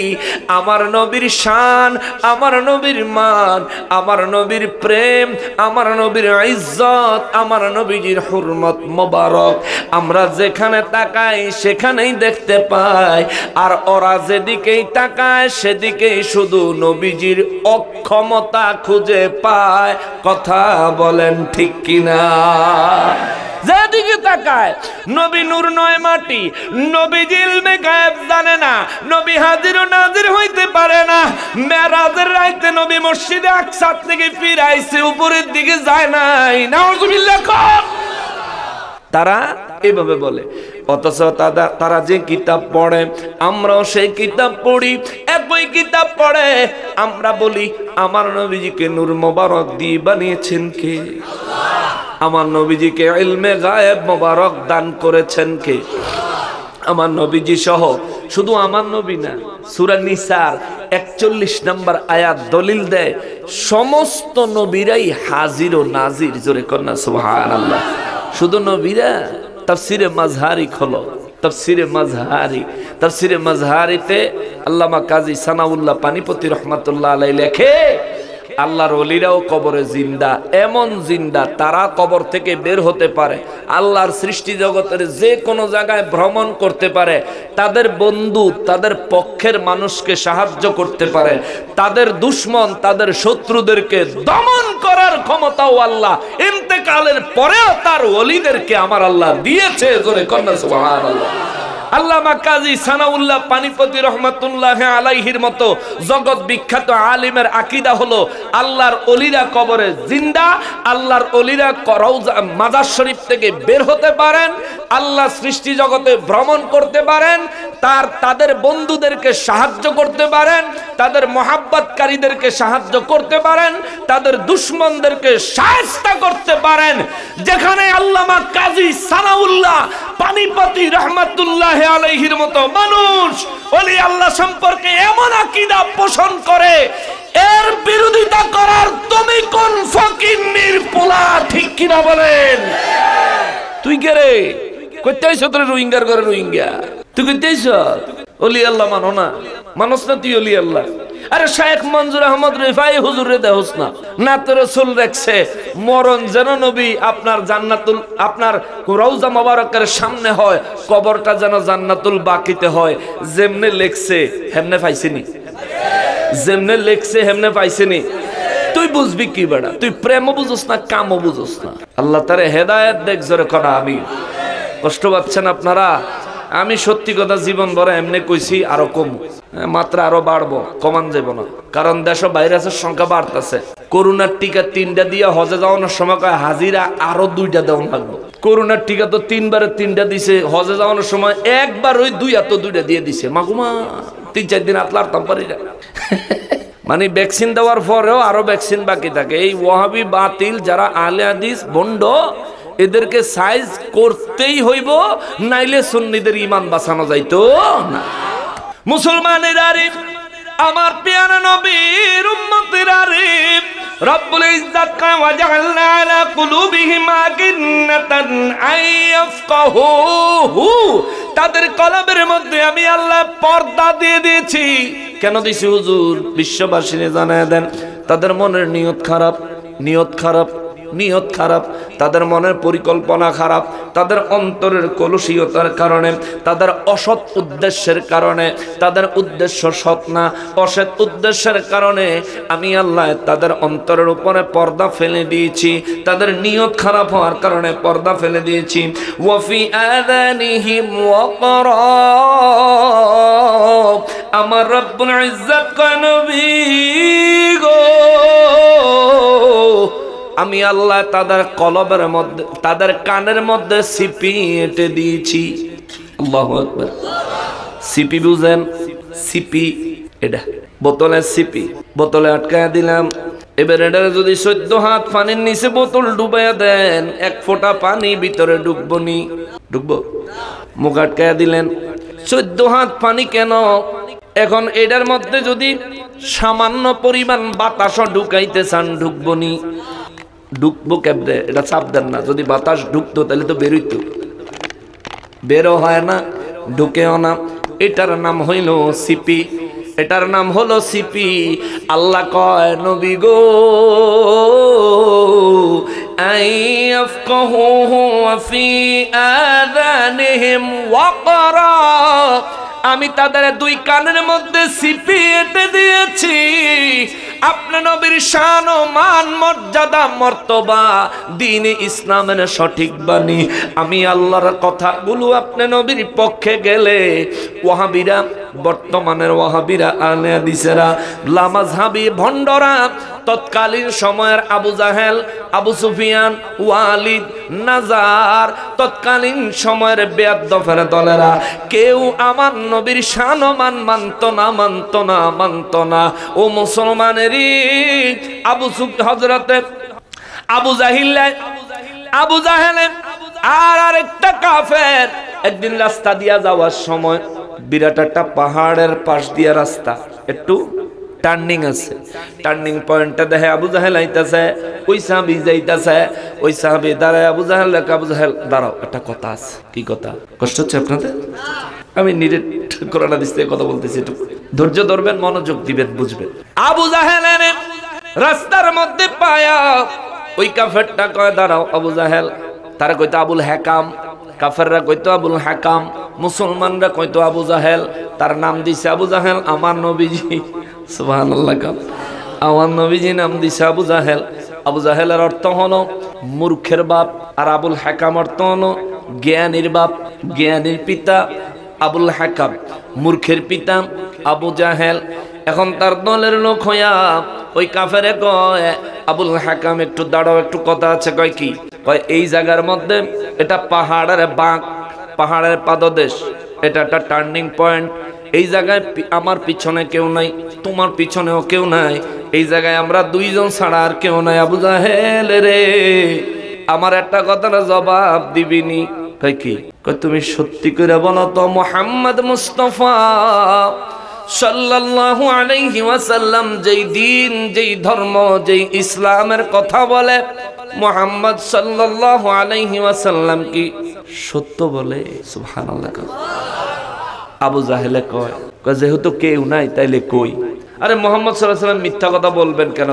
আমার নবীর শান, আমার নবীর মান, আমার নবীর প্রেম, আমার নবীর ইজ্জত, আমার নবীজির হুরমত মোবারক আমরা যেখানে তাকাই সেখানেই দেখতে পাই। আর ওরা যেদিকেই তাকায় সেদিকেই শুধু নবীজির অক্ষমতা খুঁজে পায়। কথা বলেন ঠিক কিনা? যেদিকে তাকায় নবী নূর নয় মাটি, নবী ইলমে গায়েব জানে না, নবী হাজির ও নাজির হইতে পারে না। মেরাজের রাতে নবী মসজিদে আকসা থেকে ফিরে আইছে, উপরের দিকে যায় নাই। নাউজুবিল্লাহ। তারা এভাবে বলে। অথচ তারা যে কিতাব পড়ে আমরাও সেই কিতাব পড়ি, একই কিতাব পড়ে আমরা বলি আমার নবীজিকে নূর মোবারক দিয়ে বানিয়েছেন কে? আমার নবীজিকে ইলমে গায়েব মোবারক দান করেছেন কে? আমার নবীজি সহ। শুধু আমার নবী না, সূরা নিসার 41 নম্বর আয়াত দলিল দেয় সমস্ত নবীরাই হাজির ও নাজির। জোরে কন্যা সুবহানাল্লাহ। শুধু নবীরা। তাফসিরে মাজহারি খোলো, তাফসিরে মাজহারি। তাফসিরে মাজহারিতে আল্লামা কাজী সানাউল্লাহ পানিপতি রহমাতুল্লাহ আলাইহি লেখে আল্লাহর ওলিরাও কবরে জিন্দা, এমন জিন্দা তারা কবর থেকে বের হতে পারে, আল্লাহর সৃষ্টি জগতের যে কোনো জায়গায় ভ্রমণ করতে পারে, তাদের বন্ধু তাদের পক্ষের মানুষকে সাহায্য করতে পারে, তাদের দুশমন তাদের শত্রুদেরকে দমন করার ক্ষমতাও আল্লাহ ইন্তেকালের পরেও তার ওলিদেরকে আমার আল্লাহ দিয়েছে। জোরে কন্যা সুবহানাল্লাহ। আল্লামা কাজী সানাউল্লাহ পানিপতি রহমাতুল্লাহ আলাইহির মতো জগৎ বিখ্যাত আলিমের আকীদা হলো আল্লাহর ওলিরা কবরে জিন্দা, আল্লাহর ওলিরা রওজা মাজার শরীফ থেকে বের হতে পারেন, আল্লাহ সৃষ্টি জগতে ভ্রমণ করতে পারেন, তাদের বন্ধুদেরকে সাহায্য করতে পারেন, তাদের মহাব্বতকারীদেরকে সাহায্য করতে পারেন, তাদের দুশমনদেরকে শায়েস্তা করতে পারেন। যেখানে আল্লামা কাজী সানাউল্লাহ পানিপতি রহমাতুল্লাহ আলাইহির মতো মানুষ ওলি আল্লাহ সম্পর্কে এমন আকীদা পোষণ করে, এর বিরোধিতা করার তুমি কোন ফকিন্নির পোলা? ঠিক কিনা বলেন? তুই কে রে? কইতে আইছো তোর রোহিঙ্গার ঘরে রোহিঙ্গা? তুই কইতে আইছো ওলি আল্লাহ মানো না? মানুষ না তুই ওলি আল্লাহ? আরে শায়েখ মনজুর আহমদ রিফাই হুজুর রে দেহস না, না তো রাসূল রাখছে মরণ যেন নবী আপনার জান্নাতুল আপনার রওজা মোবারকের সামনে হয়, কবরটা যেন জান্নাতুল বাকিতে হয়। যেমনে লেখছে হেমনে পাইছিনি, যেমনে লেখছে হেমনে পাইছিনি। তুই বুঝবি কি বেড়া? তুই প্রেমও বুঝোস না, কামও বুঝোস না। আল্লাহ তারে হেদায়েত দেখ। জোরে করা আমি। কষ্ট পাচ্ছেন আপনারা? আমি সত্যি কথা জীবন ভরে এমনি কইছি, আরো কম মাত্রা আরো বাড়বো, কমান যাব না। কারণ দেশ ভাইরাসের সংখ্যা বাড়তেছে। করোনার টিকা 3টা দিয়ে হজে যাওয়ানোর সময় হাজিরা আরো 2টা দেওয়া লাগবে। করোনার টিকা তো 3বারে 3টা দিছে, হজে যাওয়ানোর সময় একবার ওই 2টা দিয়ে দিছে। মাগুমা 3-4 দিন আতলারতাম পারি না। মানে ভ্যাকসিন দেওয়ার পরেও আরো ভ্যাকসিন বাকি থাকে। এই ওয়াহাবি বাতিল যারা আহলে হাদিস বন্ড, এদেরকে সাইজ করতেই হইব, নাইলে সুন্নিদের ঈমান বাঁচানো যাইতো না। মুসলমানের আরিফ, আমার পেয়ারা নবীর উম্মতের আরিফ, রব্বুল ইজ্জত কয় ওয়াজআলনা আলা কুলুবিহিম আকিন্নাতান আইয়াফকাহুহু, তাদের কলবের মধ্যে আমি আল্লাহ পর্দা দিয়ে দিয়েছি। কেন দিছি হুজুর? বিশ্ববাসীকে জানায় দেন তাদের মনের নিয়ত খারাপ, নিয়ত খারাপ, নিয়ত খারাপ, তাদের মনের পরিকল্পনা খারাপ, তাদের অন্তরের কলুষিয়তার কারণে, তাদের অসৎ উদ্দেশ্যের কারণে, তাদের উদ্দেশ্য সৎ না, অসৎ উদ্দেশ্যের কারণে আমি আল্লাহ তাদের অন্তরের উপরে পর্দা ফেলে দিয়েছি। তাদের নিয়ত খারাপ হওয়ার কারণে পর্দা ফেলে দিয়েছি। ওয়াফি আযানিহিম ওয়াকরা, আমার রব্বুল ইজ্জত কয় নবী গো, আমি আল্লাহ তাদের কলবের মধ্যে, তাদের কানের মধ্যে সিপি এঁটে দিয়েছি। আল্লাহু আকবার। সিপি বুঝেন? সিপি এটা বোতলের সিপি, বোতলে আটকায় দিলাম। এবার এটা যদি 14 হাত পানির নিচে বোতল ডুবাইয়া দেন, 1 ফোঁটা পানি ভিতরে ডুববো নি? ডুববো? মুখ আটকায় দিলেন। 14 হাত পানি কেন? এখন এটার মধ্যে যদি সামান্য পরিমাণ বাতাসও ঢুকাইতে চান, ঢুকবো নি? ঢুকবো কেমনে? এটা চাপ দেন না। যদি বাতাস ঢুকতো তাহলে তো বেরোইতো, বেরো হয় না, ঢুকেও না। এটার নাম হইল সিপি, এটার নাম হলো সিপি। আল্লাহ কয় নবী গো, আইয়াফকাহুহু ফি আযানিহিম ওয়াকরা, আমি তাদের 2 কানের মধ্যে সিপি এঁটে দিয়েছি। আপনার নবীর শান ও মান, মর্যাদা, মর্তবা, দ্বীন-ই ইসলামের সঠিক বাণী, আমি আল্লাহর কথাগুলো আপনার নবীর পক্ষে গেলে ওয়াহাবিরা, বর্তমানের ওয়াহাবিরা, আহলে হাদিসেরা, লামাযহাবী ভণ্ডরা তৎকালীন সময়ের আবু জাহেল, আবু সুফিয়ান, ওয়ালিদ, নাজার, তৎকালীন সময়ের বেয়াদ্দফের দলেরা কেউ আমার নবীর শানমান মানত না। ও মুসলমানেরই হযরতে আবু জাহেল আর আরেকটা কাফের একদিন রাস্তা দিয়া যাওয়ার সময়, বিরাট একটা পাহাড়ের পাশ দিয়া রাস্তা, একটু টার্নিং আছে, টার্নিং পয়েন্টে দেখে আবু জাহেল আইতাছে, ওই সাহাবী যাইতাছে, ওই সাহাবী দাঁড়ায় আবু জাহেল দাঁড়াও, একটা কথা আছে। কি কথা? কষ্ট হচ্ছে আপনাদের? আমি নিরেট কোরআন হাদিস থেকে কথা বলতেছি, একটু ধৈর্য ধরবেন, মনোযোগ দিবেন, বুঝবেন। আবু জাহেল রাস্তার মধ্যে পায়া ওই কাফেরটা কয় দাঁড়াও আবু জাহেল, তারা কইতো আবুল হাকাম, কাফেররা কইতো আবুল হাকাম, মুসলমানরা কইতো আবু জাহেল। তার নাম দিছে আবু জাহেল, আমার নবীজি, সুবহানাল্লাহ, আমার নবীজি নাম দিছে আবু জাহেল। আবু জাহেলের অর্থ হলো মূর্খের বাপ, আর আবুল হাকাম অর্থ হলো জ্ঞানীর বাপ, জ্ঞানীর পিতা আবুল হাকাম, মূর্খের পিতা আবু জাহেল। এখন তার দলের লোক হইয়া ওই কাফেরে কয় আবুল হাকাম একটু দাঁড়াও, একটু কথা আছে। কয় কি? কয় এই জায়গার মধ্যে, এটা পাহাড়ের বাঁক, পাহাড়ের পাদদেশ, এটা একটা টার্নিং পয়েন্ট। এই জায়গায় আমার পিছনে কেউ নাই, তোমার পিছনেও কেউ নাই, এই জায়গায় আমরা দুইজন ছাড়া আর কেউ নাই। আবু জাহেল রে, আমার একটা কথার জবাব দিবিনি? কয় কি? কয় তুমি সত্যি করে বলো তো, মুহাম্মদ মুস্তাফা সাল্লাল্লাহু আলাইহি ওয়াসাল্লাম যেই দিন, যেই ধর্ম, যেই ইসলামের কথা বলে, মুহাম্মদ সাল্লাল্লাহু আলাইহি ওয়াসাল্লাম কি সত্য বলে? সুবহানাল্লাহ। আবু জাহেলে কয় যেহেতু কেউ নাই তাইলে কই? আরে মুহাম্মদ সাল্লাল্লাহু আলাইহি ওয়াসাল্লাম মিথ্যা কথা বলবেন কেন?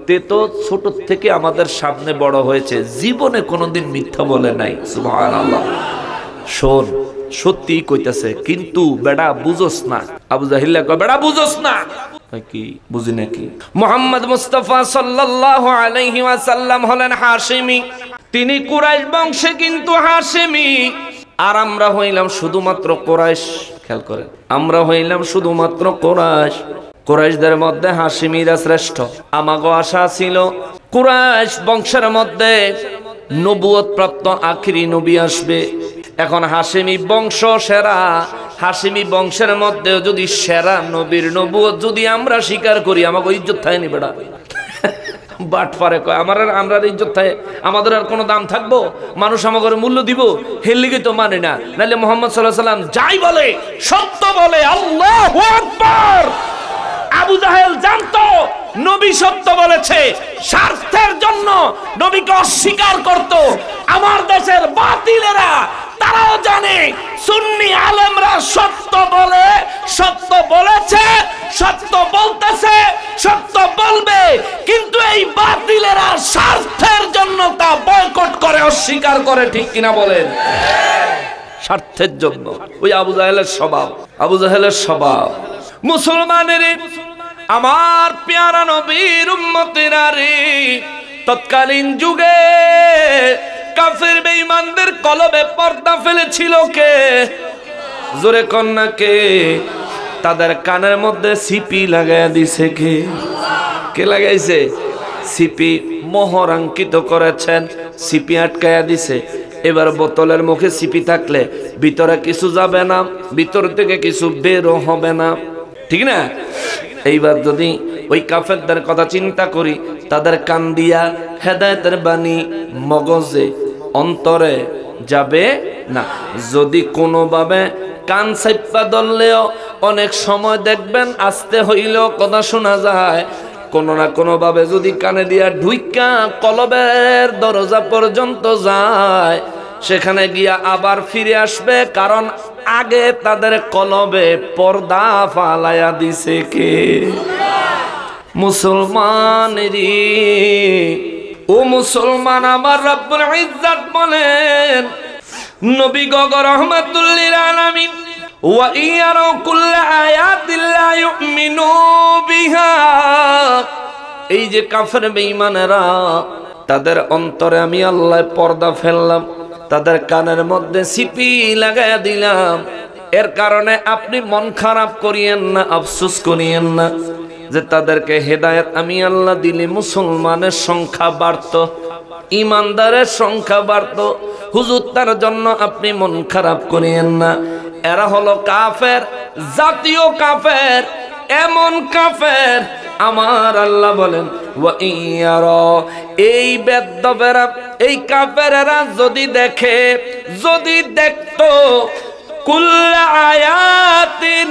তে তো ছোট থেকে আমাদের সামনে বড় হয়েছে, জীবনে কোনোদিন মিথ্যা বলে নাই। সুবহানাল্লাহ। শোন, সত্যি কইতাছে, কিন্তু বেড়া বুঝোস না। আবু জাহেল কয় বেড়া বুঝোস না? কি বুঝি নাকি? মুহাম্মদ মুস্তাফা সাল্লাল্লাহু আলাইহি ওয়াসাল্লাম হলেন হাশিমি, তিনি কুরাইশ বংশে, কিন্তু হাশিমি। আর আমরা হইলাম শুধুমাত্র কুরাইশ। খেয়াল করেন, আমরা হইলাম শুধুমাত্র কুরাইশ। কুরাইশদের মধ্যে হাশিমিরা শ্রেষ্ঠ। আমাগো আশা ছিল কুরাইশ বংশের মধ্যে নবুয়ত প্রাপ্ত আখিরি নবী আসবে। এখন হাশিমি বংশ সেরা, হাশিমি বংশের মধ্যে যদি সেরা নবীর নবুয়ত যদি আমরা স্বীকার করি, আমাকে ইজ্জত থাকে নি বেড়া? বাট পারে কয় আমরা ইজ্জত থাকে, আমাদের আর কোনো দাম থাকবো? মানুষ আমাদের মূল্য দিব? হেলিগে তো মানে না। নাহলে মুহাম্মদ সাল্লাল্লাহু আলাইহি ওয়াসাল্লাম যাই বলে সত্য বলে। আল্লাহু আকবার। আবু জাহেল জানতো নবী সত্য বলেছে, স্বার্থের জন্য নবীকে অস্বীকার করত। আমার দেশের বাতিলেরা তারাও জানে সুন্নি আলেমরা সত্য বলে, সত্য বলেছে, সত্য বলতেছে, সত্য বলবে, কিন্তু এই বাতিলেরা স্বার্থের জন্য তা বয়কট করে, অস্বীকার করে। ঠিক কিনা বলেন? স্বার্থের জন্য। ওই আবু জাহেলের স্বভাব, আবু জাহেলের স্বভাব। মুসলমানের আমার পেয়ারা নবীর উম্মতেরা রে, তৎকালীন যুগে কাফের বেঈমানদের কলবে পর্দা ফেলেছিল কে? জোরে কন্যা কে? তাদের কানের মধ্যে সিপি লাগাইয়া দিছে কে? কে লাগাইছে? সিপি মোহরাঙ্কিত করেছেন, সিপি আটকাইয়া দিছে। এবার বোতলের মুখে সিপি থাকলে ভিতরে কিছু যাবে না, ভিতর থেকে কিছু বেরও হবে না, ঠিক না? এইবার যদি ওই কাফেরদের কথা চিন্তা করি, তাদের কান দিয়া হেদায়েতের বাণী মগজে, অন্তরে যাবে না। যদি কোনোভাবে কান চাইপা ধরলেও অনেক সময় দেখবেন আস্তে হইলেও কথা শোনা যায়। কোনো না কোনো ভাবে যদি কানে দিয়া ঢুইকা কলবের দরজা পর্যন্ত যায়, সেখানে গিয়া আবার ফিরে আসবে, কারণ আগে তাদের কলবে পর্দা ফালাইয়া দিছে কে? মুসলমানেরই। ও মুসলমান, আমার রব্বুল ইজ্জত বলেন, নবী গগ রহমাতুল লিল আলামিন, ওয়া ইয়ারা কুল্লা আয়াতিল লা ইউমিনু বিহা। এই যে কাফের বেঈমানেরা, তাদের অন্তরে আমি আল্লাহ পর্দা ফেললাম, তাদের কানের মধ্যে সিপি লাগাইয়া দিলাম। এর কারণে আপনি মন খারাপ করিয়েন না, আফসোস করিয়েন না। যে তাদেরকে হেদায়েত আমি আল্লাহ দিলে মুসলমানের সংখ্যা বাড়তো, ইমানদারের সংখ্যা বাড়তো। হুজুর তার জন্য আপনি মন খারাপ করিয়েন না। এরা হলো কাফের, জাতীয় কাফের, এমন কাফের আমার আল্লাহ বলেন ওয়া ইয়ারা, এই বেদ্যবেরা, এই কাফেরেরা যদি দেখে, যদি দেখতো কুল্লা আয়াতিন,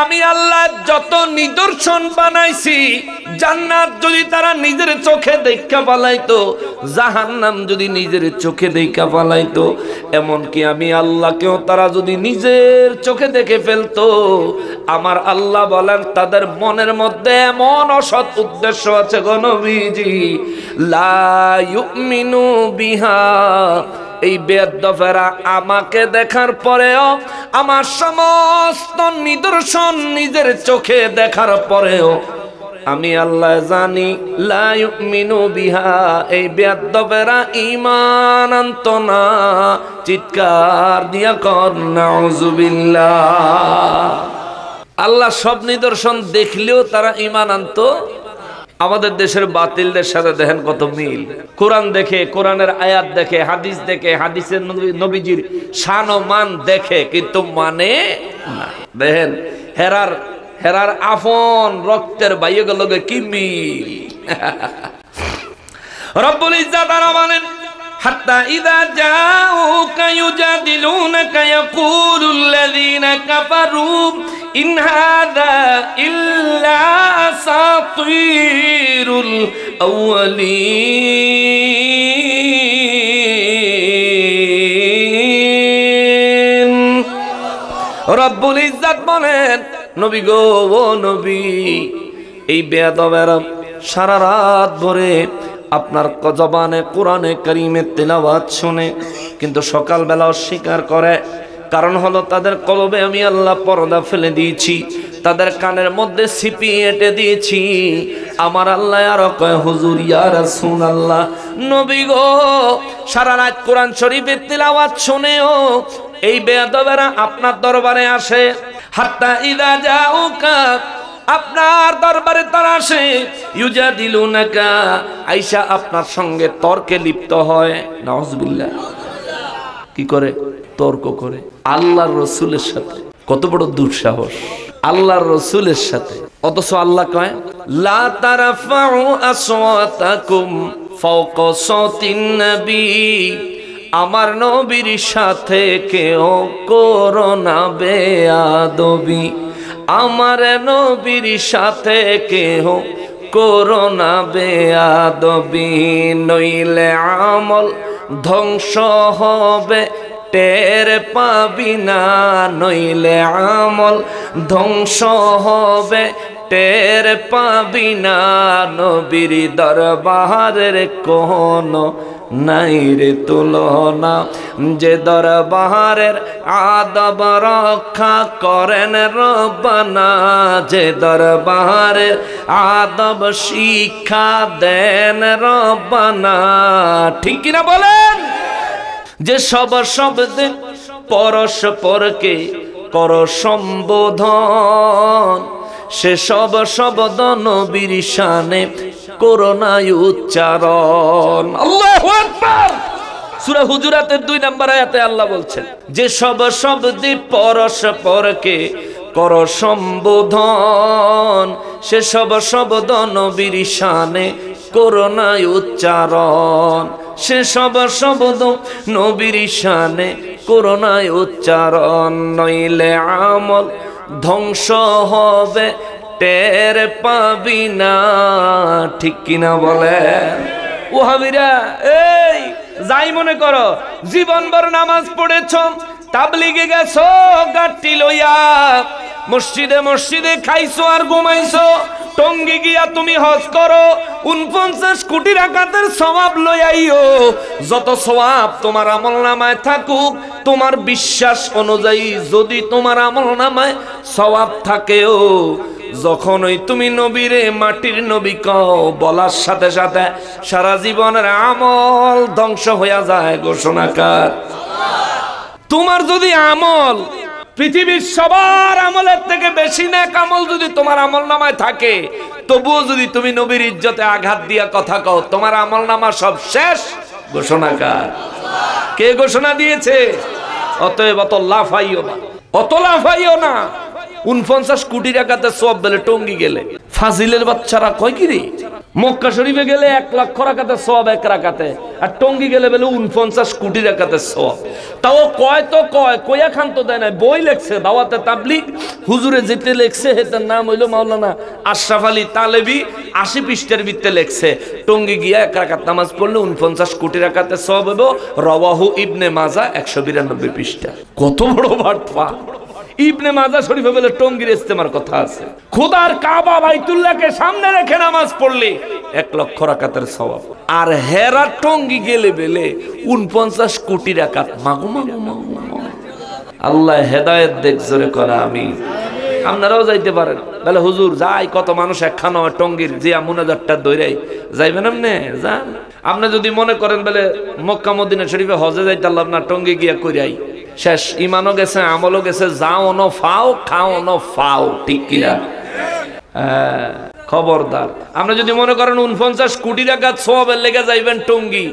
আমি আল্লাহ যত নিদর্শন বানাইছি, জান্নাত যদি তারা নিজের চোখে দেখা পালাইতো, জাহান্নাম যদি নিজের চোখে দেখা পালাইতো, এমনকি আমি আল্লাহকেও তারা যদি নিজের চোখে দেখে ফেলতো, আমার আল্লাহ বলেন তাদের মনের মধ্যে এমন অসৎ উদ্দেশ্য আছে গো নবীজি, লা ইউমিনু বিহা, এই বেয়াদফেরা আমাকে দেখার পরেও, আমার সমস্ত নিদর্শন নিজের চোখে দেখার পরেও আমি আল্লাহ জানি লা ইউমিনু বিহা, এই বেয়াদফেরা ঈমান আনতো না। চিৎকার দিয়া কর নাউযুবিল্লাহ। আল্লাহ সব নিদর্শন দেখলেও তারা ঈমান আনতো। আমাদের দেশের বাতিলদের সাথে দেখেন কত মিল। কোরআন দেখে, কোরআনের আয়াত দেখে, হাদিস দেখে, হাদিসের নবীজির শান ও মান দেখে, কিন্তু মানে না। দেখেন হেরার আপন রক্তের বাইয়গুলোকে কি মিল। রব্বুল ইজ্জাত আরা বলেন হাত্তা ইযা জাউকা ইউজাদিলুনাকা ইয়াকুলুল্লাযীনা কাফারু ইন হাযা ইল্লা আসাতীরুল আউয়ালিন। রব্বুল ইজ্জাত বলেন নবী গো, ও নবী, এই বেয়াদবেরা সারা রাত ভরে আপনার জবানে কোরআনে কারীমের তেলাওয়াত শুনে, কিন্তু সকালবেলা অস্বীকার করে। কারণ হলো তাদের কলবে আমি আল্লাহ পর্দা ফেলে দিয়েছি, তাদের কানের মধ্যে সিপি এঁটে দিয়েছি। আমার আল্লাহ আরো কয় হুজুর ইয়া রাসূলুল্লাহ, নবী গো, সারা রাত কোরআন শরীফের তেলাওয়াত শুনেও এই বেয়াদবেরা আপনার দরবারে আসে। হাত্তা ইযা জাউকা, আপনার দরবারে তারা আসে, ইউজাদিলুনাকা, আয়েশা আপনার সঙ্গে তর্কে লিপ্ত হয়। নাউযুবিল্লাহ। কি করে? তর্ক করে আল্লাহর রাসূলের সাথে। কত বড় দুঃসাহস আল্লাহর রাসূলের সাথে। অথচ আল্লাহ কয় লা তারফাউ আসওয়াতাকুম ফাওকা সাওতিন নবী, আমার নবীর সাথে কেউ করো না বেয়াদবি, আমার নবীর সাথে কেহ করো না বেয়াদবি, নইলে আমল ধ্বংস হবে টের পাবি না, নইলে আমল ধ্বংস হবে টের পাবি না। নবীর দরবারের কোনো নাই রে তুলনা, যে দরবারের আদব রক্ষা করেন রব্বানা, যে দরবারের আদব শিক্ষা দেন রব্বানা। ঠিক কিনা বলেন? যে সব শব্দে পরস্পরকে কর সম্বোধন, সে সব শব্দ নবীর শানে করোনা উচ্চারণ। আল্লাহু আকবার। সূরা হুজুরাতের 2 নম্বর আয়াতে আল্লাহ বলছেন যে সব শব্দে পরস্পরকে কর সম্বোধন, সে সব শব্দ নবীর শানে করোনা উচ্চারণ, সে সব শব্দ নবীর শানে করোনা উচ্চারণ, নইলে আমল ধ্বংস হবে টের পাবি না। ঠিক কিনা বলেন? ওহাবিরা, এই যাই মনে করো জীবনভর নামাজ পড়েছো, তাবলিগে গেছো গাটি লইয়া, মসজিদে মসজিদে খাইছো আর ঘুমাইছো, টঙ্গি গিয়া তুমি হজ করো, 49 কোটি রাকাতের সওয়াব লইয়াইও। যত সওয়াব তোমার আমলনামায় থাকুক, তোমার বিশ্বাস অনুযায়ী যদি তোমার আমলনামায় সওয়াব থাকেও, যখন ওই তুমি নবীরে মাটির নবী কও, বলার সাথে সাথে সারা জীবনের আমল ধ্বংস হইয়া যায়। ঘোষণাকার তোমার যদি আমল পৃথিবীর সবার আমলের থেকে বেশি নেক আমল যদি তোমার আমলনামায় থাকে, তবুও যদি তুমি নবীর ইজ্জতে আঘাত দিয়া কথা কও, তোমার আমলনামা সব শেষ। ঘোষণাকার কে ঘোষণা দিয়েছে? অতএব অত লাফাইও না, অত লাফাইও না। 49 কোটি টাকাতে সব বেলে টঙ্গি গেলে ফাজিলের বাচ্চারা কয় কি রে, মক্কা শরীফে গেলে 1 লাখ রাকাতে সব এক রাকাতে, আর টঙ্গি গেলে বেলে 49 কোটি টাকাতে সব। তাও কয় তো কয়া খান তো দেয় না। বই লেখছে দাওয়াতে তাবলীগ, হুজুরে যেতে লেখছে হেতার নাম হইল মাওলানা আশরাফ আলী তালেবী, 80 পৃষ্ঠার ভিতরে লেখছে টঙ্গি গিয়া 1 রাকাত নামাজ পড়লে 49 কোটি টাকাতে সব হইব। রওয়াহু ইবনে মাজাহ 192 পৃষ্ঠা। কত বড় বাটপা! ইবনে মাজাহ শরীফে বলে টঙ্গির ইস্তেমার কথা আছে। খোদার কাবা বাইতুল্লাহকে সামনে রেখে নামাজ পড়লে 1 লক্ষ রাকাতের সওয়াব। আর হেরা টঙ্গি গেলে বেলে 49 কোটি রাকাত। মাগো মাগো মাগো, আল্লাহ হেদায়েত দেখ জোরে করা আমি। আপনারাও যাইতে পারেন। বলে হুজুর যাই, কত মানুষ একখানা টঙ্গির জিয়া মুনাজাতটা দইরাই যাইবেন আপনি যান। আপনি যদি মনে করেন বলে মক্কা মদিনা শরীফে হজে যাইতে আল্লাহ আপনার টঙ্গি গিয়া কইরাই শেষ, ইমানও গেছে, আমলও গেছে, যাও ন ফাও খাও ন ফাও, ঠিক কিনা? খবরদার। আপনি যদি মনে করেন 49 কোটি টাকা সওয়াবের লেগে যাইবেন টঙ্গি,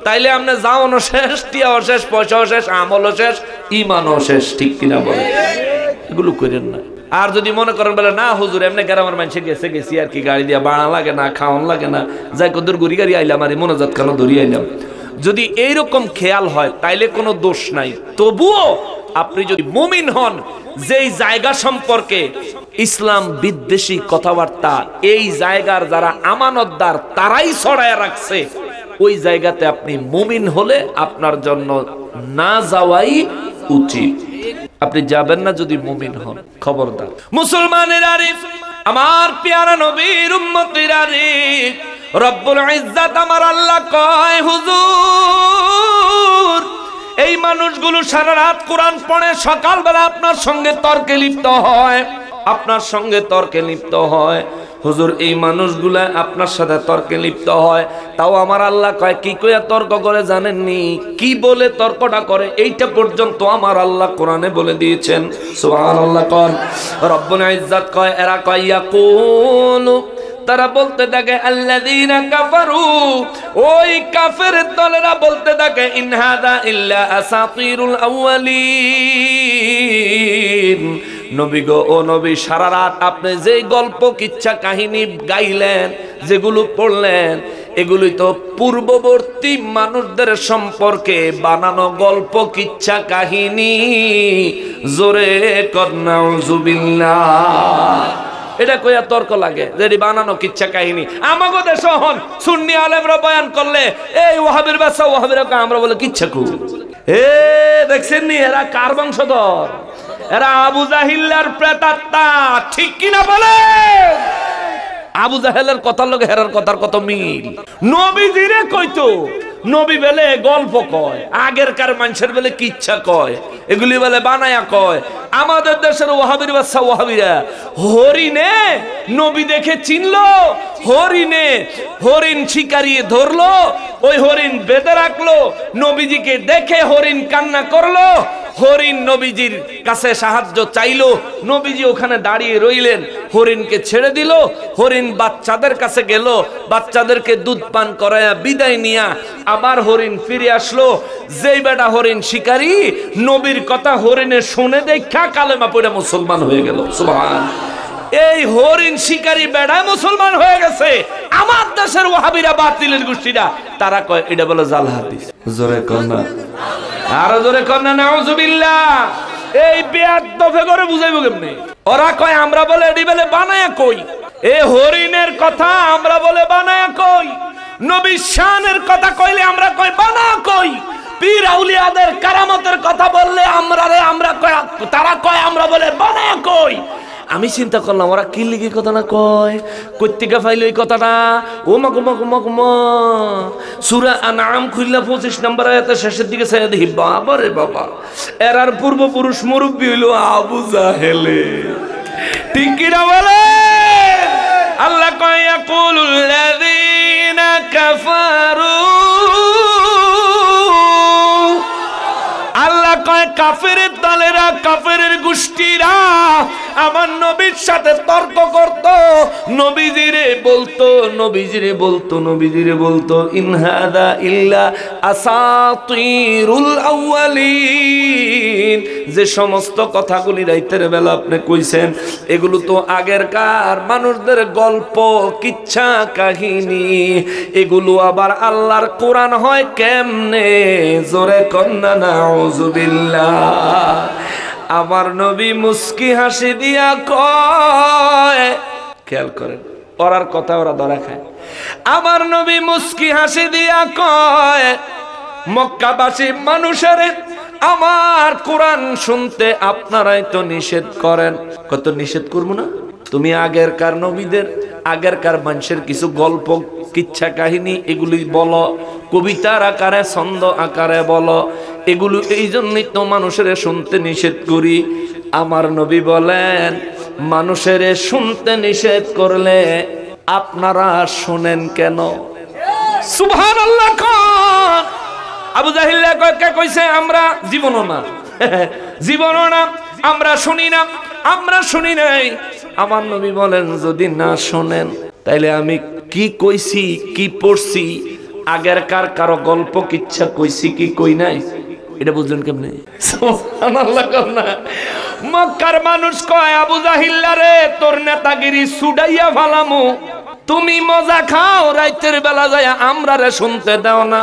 তাইলে আপনি যাও ন শেষ, টিয়াও শেষ, পয়সাও শেষ, আমলও শেষ, ইমানও শেষ, ঠিক কিনা বলে? এগুলো করেন না। আর যদি মনে করেন বলে না হুজুর এমনি গ্রামের মানুষে গেছি আর কি, গাড়ি দিয়া ভাড়া লাগে না, খাওয়ান লাগে না, যাই কদুর ঘুরি গাড়ি আইলাম আর মনোজাত কেন ধরি আইলাম, যদি এইরকম খেয়াল হয় তাইলে কোনো দোষ নাই। তবুও আপনি যদি মুমিন হন, যেই জায়গা সম্পর্কে ইসলাম বিদ্বেষী কথাবার্তা এই জায়গার যারা আমানতদার তারাই ছড়ায় রাখছে, ওই জায়গাতে আপনি মুমিন হলে আপনার জন্য না যাওয়াই উচিত। আপনি যাবেন না যদি মুমিন হন। খবরদার মুসলমানের আরিফ, আমার পেয়ারা নবীর উম্মতের আরিফ, রব্বুল ইজ্জাত আমার আল্লাহ কয় হুজুর এই মানুষগুলো সারা রাত কোরআন পড়ে, সকালবেলা আপনার সঙ্গে তর্কে লিপ্ত হয়, আপনার সঙ্গে তর্কে লিপ্ত হয়। হুজুর এই মানুষগুলা আপনার সাথে তর্কে লিপ্ত হয়, তাও আমার আল্লাহ কয় কি কইয়া তর্ক করে জানেননি? কি বলে তর্কটা করে এইটা পর্যন্ত আমার আল্লাহ কোরআনে বলে দিয়েছেন। সুবহানাল্লাহ। কোন রব্বুল ইজ্জাত কয়, এরা কয় ইয়াকুলু, তারা বলতে থাকে আল্লাযীনা কাফারু, ওই কাফের দলেরা বলতে থাকে ইন হাদা ইল্লা আসাতিরুল আউয়ালিন। নবী গো, ও নবী, সারা রাত আপনি যেই গল্প কিচ্ছা কাহিনী গাইলেন, যেগুলো পড়লেন, এগুলোই তো পূর্ববর্তী মানুষদের সম্পর্কে বানানো গল্প কিচ্ছা কাহিনী। জোরে কর নাউযুবিল্লাহ। এটা কইয়া তর্ক লাগে যে বানানো কিচ্ছা কাহিনী। আমাগো দেশ হন সুন্নি আলেমরা বয়ান করলে এই ওয়াহাবির বাচ্চা ওয়াহাবিরা আমরা বলে কিচ্ছা কু। এ দেখছেন নি এরা কার বংশধর? এরা আবু জাহিল্লার প্রেতাত্মা, ঠিক কিনা বলে? আবু জাহেলের কথার লগে হেরার কথার কত মিল। নবীজিরে কইতো, নবী বেলে গল্প কয়, আগেরকার মানুষের বেলে কিচ্ছা কয়, এগুলি বেলে বানায়া কয়। আমাদের দেশের ওয়াহাবির বাচ্চা ওয়াহাবিরা হরিণে নবী দেখে চিনলো, হরিণে হরিণ শিকারি ধরলো, ওই হরিণ বেঁধে রাখলো, নবীজিকে দেখে হরিণ কান্না করলো, হরিণ নবীজির কাছে সাহায্য চাইলো, নবীজি ওখানে দাঁড়িয়ে রইলেন, হরিণকে ছেড়ে দিল, হরিণ বাচ্চাদের কাছে গেল, বাচ্চাদেরকে দুধ পান করায়া বিদায় নিয়া আবার হরিণ ফিরে আসলো। যেই বেটা হরিণ শিকারী নবীর কথা হরিণে শুনে দেখা কালেমা পড়ে মুসলমান হয়ে গেল। সুবহান। এই হরিণ শিকারী বেড়ায় মুসলমান হয়ে গেছে। আমার দেশের ওয়াহাবিরা বাতিলের গোষ্ঠীরা তারা কয় এটা বলে জাল হাদিস। জোরে কর না, আরো জোরে কর না, নাউযুবিল্লাহ। এই বেয়াদবে করে বুঝাইবো কেমনে? ওরা কয় আমরা বলে এডি বলে বানায়া কই, এ হরিণের কথা আমরা বলে বানায়া কই, নবী শানের কথা কইলে আমরা কই বানা কই, পীর আউলিয়াদের কারামতের কথা বললে আমরা কয়, তারা কয় আমরা বলে বানায়া কই। আমি চিন্তা করলাম ওরা কি লিখে কথা না কয়, কর্তিকা ফাইল এই কথাটা। ও মা সূরা আনআম খুললা 25 নম্বর আয়াতের শেষের দিকে চাই দেখি, বাবা রে বাবা, এরার পূর্বপুরুষ মুরব্বী হইল আবু জাহেলে। ঠিক কি না বলে? আল্লাহ কয় ইয়াকুলুল লাযীনা কাফারু, আল্লাহ কয় কাফেরের দলেরা, কাফেরের গোষ্ঠীরা আমার নবীর সাথে তর্ক করত, নবীজিরে বলতো, নবীজিরে বলতো, নবীজিরে বলতো ইন হাদা ইল্লা আসাতিরুল আউয়ালিন, যে সমস্ত কথাগুলি রাইতের বেলা আপনি কইছেন এগুলো তো আগেরকার মানুষদের গল্প, কিচ্ছা কাহিনী। এগুলো আবার আল্লাহর কোরআন হয় কেমনে? জোরে কন্না নাউজুবিল্লাহ। আমার নবী মুস্কি হাসি দিয়া কয়, খেয়াল করেন ওরার কথা ওরা ধরা খায়। আমার নবী মুস্কি হাসি দিয়া কয়, মক্কাবাসী মানুষের আমার কোরআন শুনতে আপনারাই তো নিষেধ করেন। কত নিষেধ করবো না? তুমি আগেরকার নবীদের, আগেরকার মানুষের কিছু গল্প, কিচ্ছা কাহিনী এগুলি বলো, কবিতার আকারে, ছন্দ আকারে বলো, এগুলো এই জন্যই তো মানুষের শুনতে নিষেধ করি। আমার নবী বলেন, মানুষের শুনতে নিষেধ করলে আপনারা শুনেন কেন? সুবহানাল্লাহ। কোন আবু জাহিল কইছে আমরা জীবনও না, জীবনও না, আমরা শুনি না, আমরা শুনি নাই। আমার নবী বলেন, যদি না শোনেন তাইলে আমি কি কইছি, কি পড়ছি, আগেরকার কারো গল্প কিচ্ছা কইছি কি কই নাই, এটা বুঝলেন কেমনে? সুবহানাল্লাহ। না মক্কার মানুষ কয়, আবু জাহিল্লা রে, তোর নেতাগিরি সুডাইয়া ফালামু, তুমি মজা খাও, রাইতের বেলা যায় আমরা রে শুনতে দাও না।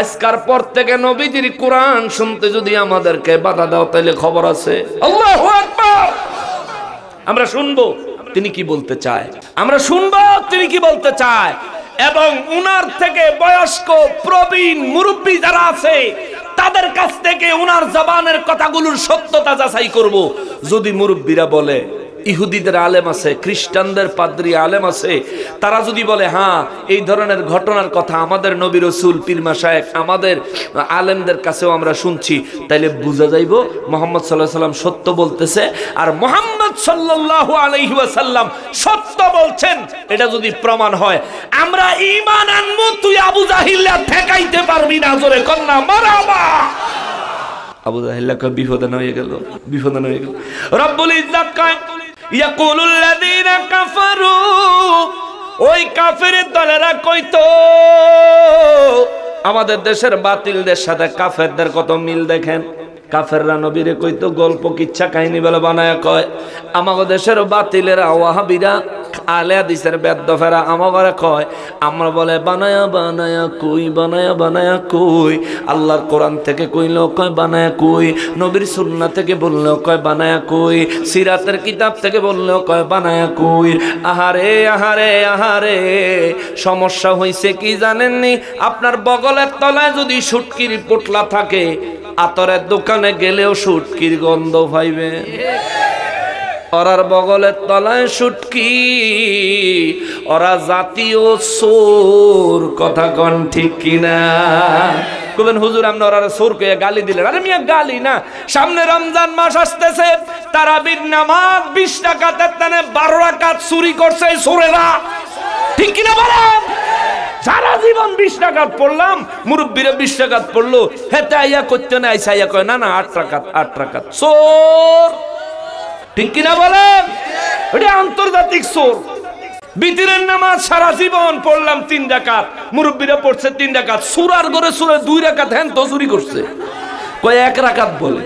আজকার পর থেকে নবীজির কোরআন শুনতে যদি আমাদেরকে বাধা দাও তাহলে খবর আছে। আল্লাহু আকবার। আমরা শুনবো তিনি কি বলতে চায়, আমরা শুনবো তিনি কি বলতে চায়, এবং উনার থেকে বয়স্ক প্রবীণ মুরব্বী যারা আছে তাদের কাছ থেকে উনার জবানের কথাগুলোর সত্যতা যাচাই করব। যদি মুরব্বীরা বলে, ইহুদিদের আলেম আছে, খ্রিস্টানদের পাদ্রী আলেম আছে, তারা যদি বলে হ্যাঁ এই ধরনের ঘটনার কথা আমাদের নবী রাসূল, পীর মাশায়েখ, আমাদের আলেমদের কাছেও আমরা শুনছি, তাইলে বুঝা যাইব মুহাম্মদ সাল্লাল্লাহু আলাইহি ওয়াসাল্লাম সত্য বলতেছে, আর মুহাম্মদ সাল্লাল্লাহু আলাইহি ওয়াসাল্লাম সত্য বলছেন। এটা যদি প্রমাণ হয় আমরা ঈমান আনবো। তুই আবু জাহিল্লা ঠেকাইতে পারবি না। জোরে কন্না মারহাবা। আবু জাহিল্লা কয় বিপদে হয়ে গেল, বিপদে হয়ে গেল। রব্বুল ইজ্জত কয়, ইয়াকুলুল লাযীনা কাফারু, ওই কাফেরের দলেরা কইতো, আমাদের দেশের বাতিলদের সাথে কাফেরদের কত মিল দেখেন। কাফেররা নবীরে কইতো গল্প, কিচ্ছা কাহিনী বলে বানায়া কয়। আমাদের দেশের বাতিলেরা, ওয়াহাবিরা, আলে হাদিসের বেদ্যফেরা আমাগরে কয়, আমরা বলে বানায়া বানায়া কই, বানায়া বানায়া কই। আল্লাহর কোরআন থেকে কইলেও কয় বানায়া কই, নবীর সুন্নাহ থেকে বললেও কয় বানায়া কই, সিরাতের কিতাব থেকে বললেও কয় বানায়া কই। আহারে আহারে আহারে, সমস্যা হইছে কি জানেননি? আপনার বগলের তলায় যদি শুটকির পোটলা থাকে, আতরের দোকানে গেলেও শুটকির গন্ধ পাইবে। ওরার বগলের তলায় শুটকি, ওরা জাতীয় চোর। কথা কন ঠিক কিনা? কবেন হুজুর আপনি ওরা চোর কইয়া গালি দিলেন। আরে মিয়া গালি না, সামনে রমজান মাস আসতেছে, তারাবির নামাজ 20 রাকাতের টানে 12 রাকাত চুরি করছে চোরেরা। ঠিক কিনা বলেন? সারা জীবন 20 রাকাত পড়লাম, মুরব্বীরা 20 রাকাত পড়লো, হেতে আইয়া করতে না, আইসা আইয়া কয় না না 8 রাকাত, 8 রাকাত। চোর। ঠিক কিনা বলেন? এটা আন্তর্জাতিক চোর। বিতিরের নামাজ সারা জীবন পড়লাম 3 রাকাত, মুরব্বীরা পড়ছে 3 রাকাত, সূরার ঘরে সূরা 2 রাকাত হেন তো চুরি করছে, কয় 1 রাকাত বলে।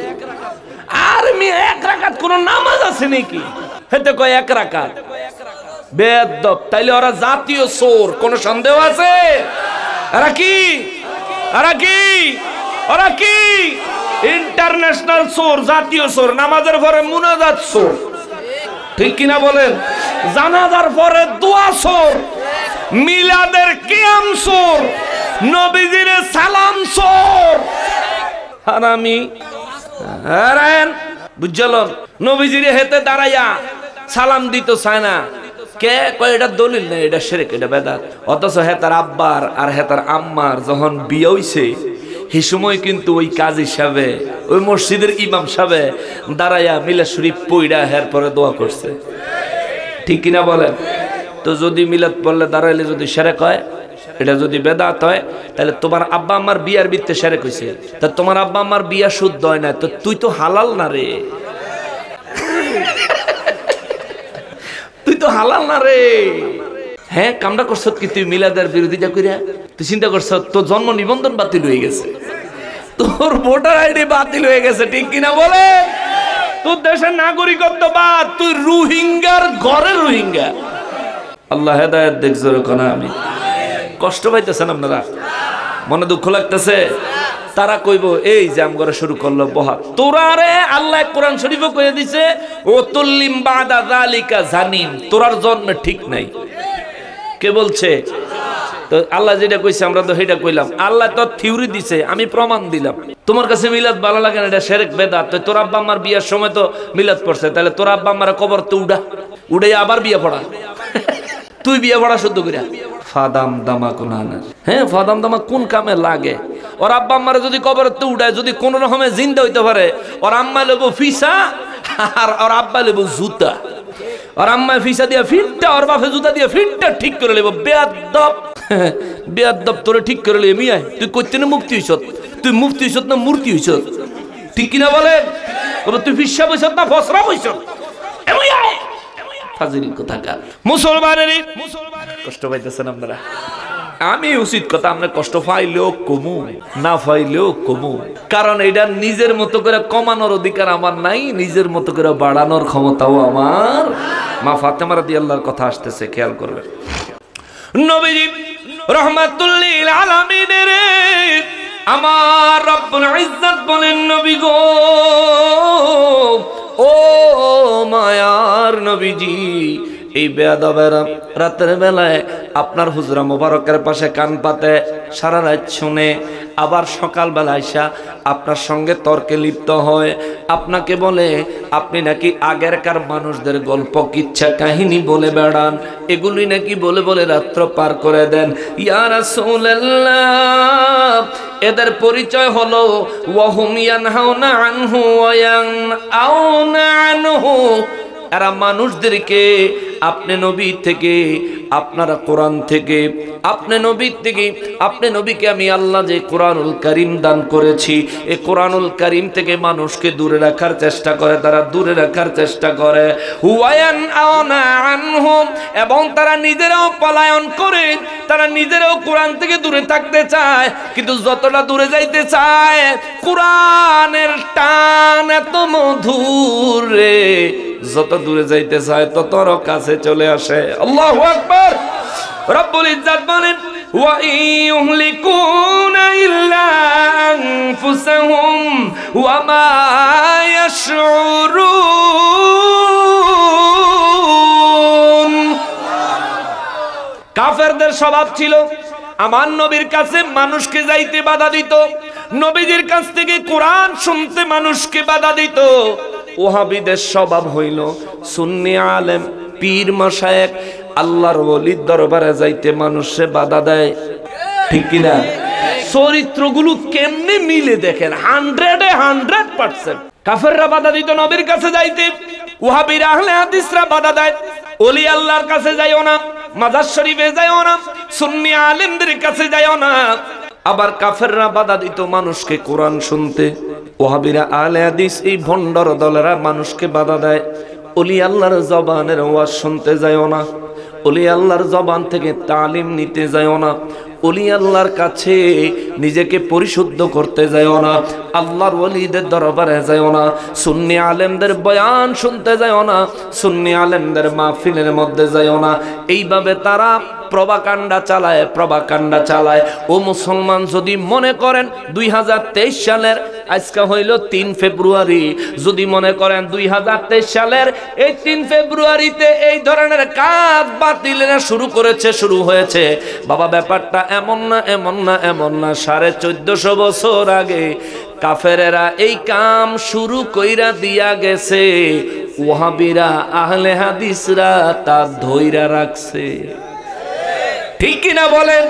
আর মিয়া 1 রাকাত কোন নামাজ আছে নাকি? হেতে কয় 1 রাকাত। বেয়াদব। তাইলে ওরা জাতীয় চোর, কোন সন্দেহ আছে? এরা কি? এরা কি? ওরা কি? ইন্টারন্যাশনাল চোর, জাতীয় চোর। নামাজের পরে মুনাজাত চোর। ঠিক কিনা বলেন? জানাজার পরে দোয়া চোর, মিলাদের কিয়াম চোর, নবীজির সালাম চোর। হারামি। হারান বুঝলেন? নবীজির হেতে দাঁড়াইয়া সালাম দিত চায় না। কে কয় এটা দলিল নেই, এটা শিরক, এটা বেদাত। অথচ হেতার আব্বার আর হেতার আম্মার যখন বিয়ে হইছে, এই সময় কিন্তু ওই কাজী সাহেবে, ওই মসজিদের ইমাম সাহেবে দাঁড়াইয়া মিলাদ শরীফ পইড়া হের পরে দোয়া করছে। ঠিক কিনা বলেন? তো যদি মিলাদ পড়লে দাঁড়াইলে যদি শিরক হয়, এটা যদি বেদাত হয় তাহলে তোমার আব্বা আম্মার বিয়ার ভিত্তে সেরেক হইছে, তা তোমার আব্বা আম্মার বিয়া শুদ্ধ হয় না, তো তুই তো হালাল না রে, তুই তো হালাল না রে। হ্যাঁ, কামটা করছ কি তুই মিলাদের বিরোধিতা কইরা? তুই চিন্তা করছ তোর জন্ম নিবন্ধন বাতিল হয়ে গেছে, তোর ভোটার আইডি বাতিল হয়ে গেছে, ঠিক কিনা বলে? তোর দেশের নাগরিকত্ব বাদ, তুই রোহিঙ্গার ঘরে রোহিঙ্গা। আল্লাহ হেদায়েত দেখ জোরে কোনা। আমি কষ্ট পাইতেছেন আপনারা, মনে দুঃখ লাগতেছে? তারা কইব এই যে আমগরে শুরু করলো বহা, তোরারে আল্লাহ কোরআন শরীফে কইয়া দিছে ও তুল্লিম বাদা যালিকা জানিম, তোরার জন্ম ঠিক নাই। কে বলছে? তো আল্লাহ যেটা কইছে আমরা তো সেটা কইলাম। আল্লাহ তো থিওরি দিছে, আমি প্রমাণ দিলাম। তোমার কাছে মিলাদ ভালো লাগে না, এটা শিরক বেদাত। তো তোর আব্বা আম্মার বিয়ার সময় তো মিলাদ পড়ছে, তাহলে তোর আব্বা আম্মার কবর তো উড়াই আবার বিয়া পড়া, তুই বিয়া পড়া শুদ্ধ করিয়া ফাদাম দামা কোন আনার। হ্যাঁ, ফাদাম দামা কোন কামে লাগে? ওর আব্বা আম্মারে যদি কবর তো উড়ায়, যদি কোন রকমে জিন্দা হইতে পারে, ওর আম্মা লেবো ফিসা আর ওর আব্বা লেবো জুতা। ওর আম্মা ফিসা দিয়া ফিটটা, ওর বাপে জুতা দিয়া ফিটটা ঠিক করে লেবো। বেয়াদব বেয়াদব, তোরে ঠিক করে লে মিয়া। তুই কইতে না মুক্তি হইছত? তুই মুক্তি হইছত না মূর্তি হইছত? ঠিক কিনা বলে? তুই ফিসা বইছত না ফসরা বইছত? ফাজিল কোথাকার মুসলমানের কষ্ট পাইতেছেন আপনারা। আমি উচিত কথা, আমরা কষ্ট পাইলেও কমু, না পাইলেও কমু, কারণ এটা নিজের মতো করে কমানোর অধিকার আমার নাই, নিজের মতো করে বাড়ানোর ক্ষমতাও আমার। মা ফাতেমা রাদিয়াল্লাহর কথা আসতেছে, খেয়াল করবেন। নবীজি রাহমাতুল লিল আলামিনের আমার রব্বুল ইজ্জত বলেন, নবী গো, ও মায়ার নবীজি, এই বেয়াদবেরা রাতের বেলায় আপনার হুজরা মোবারকের পাশে কান পাতে, সারা রাত শুনে, আবার সকালবেলা আইসা আপনার সঙ্গে তর্কে লিপ্ত হয়, আপনাকে বলে আপনি নাকি আগেরকার মানুষদের গল্প কিচ্ছা কাহিনী বলে বেড়ান, এগুলি নাকি বলে বলে রাত্র পার করে দেন। ইয়া রাসূলুল্লাহ, এদের পরিচয় হলো ওয়াহুম ইয়ানহাউনা আনহু ওয়া ইয়ানআউনা আনহু। এরা মানুষদেরকে আপনি নবী থেকে, আপনারা কোরআন থেকে, আপনি নবীর থেকে, আপনি নবীকে আমি আল্লাহ যে কোরআনুল কারীম দান করেছি, এই কোরআনুল কারীম থেকে মানুষকে দূরে রাখার চেষ্টা করে, তারা দূরে রাখার চেষ্টা করে। হুয়ায়ান আওনা আনহুম, এবং তারা নিজেরাও পলায়ন করে, তারা নিজেরাও কোরআন থেকে দূরে থাকতে চায়, কিন্তু যতটা দূরে যাইতে চায়, কোরআনের টান এত মধুর রে, যত দূরে যাইতে চায় তত কাছে চলে আসে। আল্লাহু আকবার। রব্বুল ইজ্জত বলেন, ওয়া ইয়ুহলিকুনা ইল্লা আনফুসাহুম ওয়া মা ইয়াশউরুন। কাফেরদের স্বভাব ছিল আমার নবীর কাছে মানুষকে যাইতে বাধা দিত, নবীজির কাছ থেকে কোরআন শুনতে মানুষকে বাধা দিত। ওহাবীদের স্বভাব হইল সুন্নি আলেম, পীর মাশায়েখ, আল্লাহর ওলির দরবারে যাইতে মানুষে বাধা দেয়, ঠিক কিনা? চরিত্রগুলো কেমনে মিলে দেখেন, 100% কাফেররা বাধা দিত নবীর কাছে যাইতে, ওহাবীরা আহলে হাদিসরা বাধা দেয়, ওলি আল্লাহর কাছে যাইও না, মাজার শরীফে যাইও না, সুন্নি আলেমদের কাছে যাইও না। আবার কাফেররা বাধা দিত মানুষকে কোরআন শুনতে, ওহাবীরা আহলে হাদিস এই ভণ্ডর দলেরা মানুষকে বাধা দেয়, ওলি আল্লাহর জবানের ওয়াজ শুনতে যাইও না, ওলি আল্লাহর জবান থেকে তালিম নিতে যাইও না, ওলি আল্লাহর কাছে নিজেকে পরিশুদ্ধ করতে যাইও না, আল্লাহর ওলিদের দরবারে যাইও না, সুন্নি আলেমদের বয়ান শুনতে যাইও না, সুন্নি আলেমদের মাহফিলের মধ্যে যাইও না। এইভাবে তারা প্রভাকাণ্ডা চালায়। ও মুসলমান, যদি মনে করেন 2023 সালের আজকে হইল 3 ফেব্রুয়ারি, যদি মনে করেন 2023 সালের এই 3 ফেব্রুয়ারিতে এই ধরনের কাজ বাতিল শুরু হয়েছে, বাবা ব্যাপারটা এমন না 1450 বছর আগে কাফেরেরা এই কাম শুরু কইরা দিয়া গেছে, ওহাবীরা আহলে হাদিসরা তা ধইরা রাখছে, ঠিক কিনা বলেন?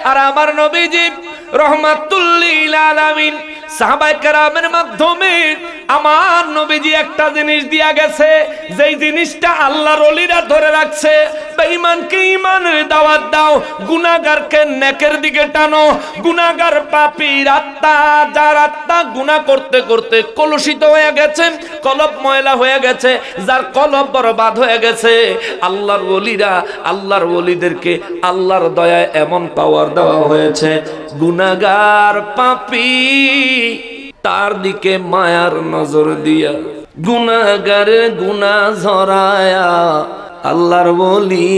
আর আমার নবীজি রাহমাতুল লিল আলামিন সাহাবায়ে কেরামের মাধ্যমে আমার নবীজি একটা জিনিস দিয়া গেছে, যেই জিনিসটা আল্লাহর ওলিরা ধরে রাখছে, বেঈমানকে ঈমানের দাওয়াত দাও, গুনাহগারকে নেকের দিকে টানো। গুনাহগার পাপীর আত্মা, যার আত্মা গুনাহ করতে করতে কলুষিত হয়ে গেছে, কলব ময়লা হয়ে গেছে, যার কলব বরবাদ হয়ে গেছে, আল্লাহর ওলিরা, আল্লাহর ওলিদেরকে আল্লাহর দয়ায় এমন পাওয়ার দেওয়া হয়েছে, গুনাহগার পাপী তার দিকে মায়ার নজর দিয়া গুনাহগারে গুনাহ ঝরায়া আল্লাহর ওলি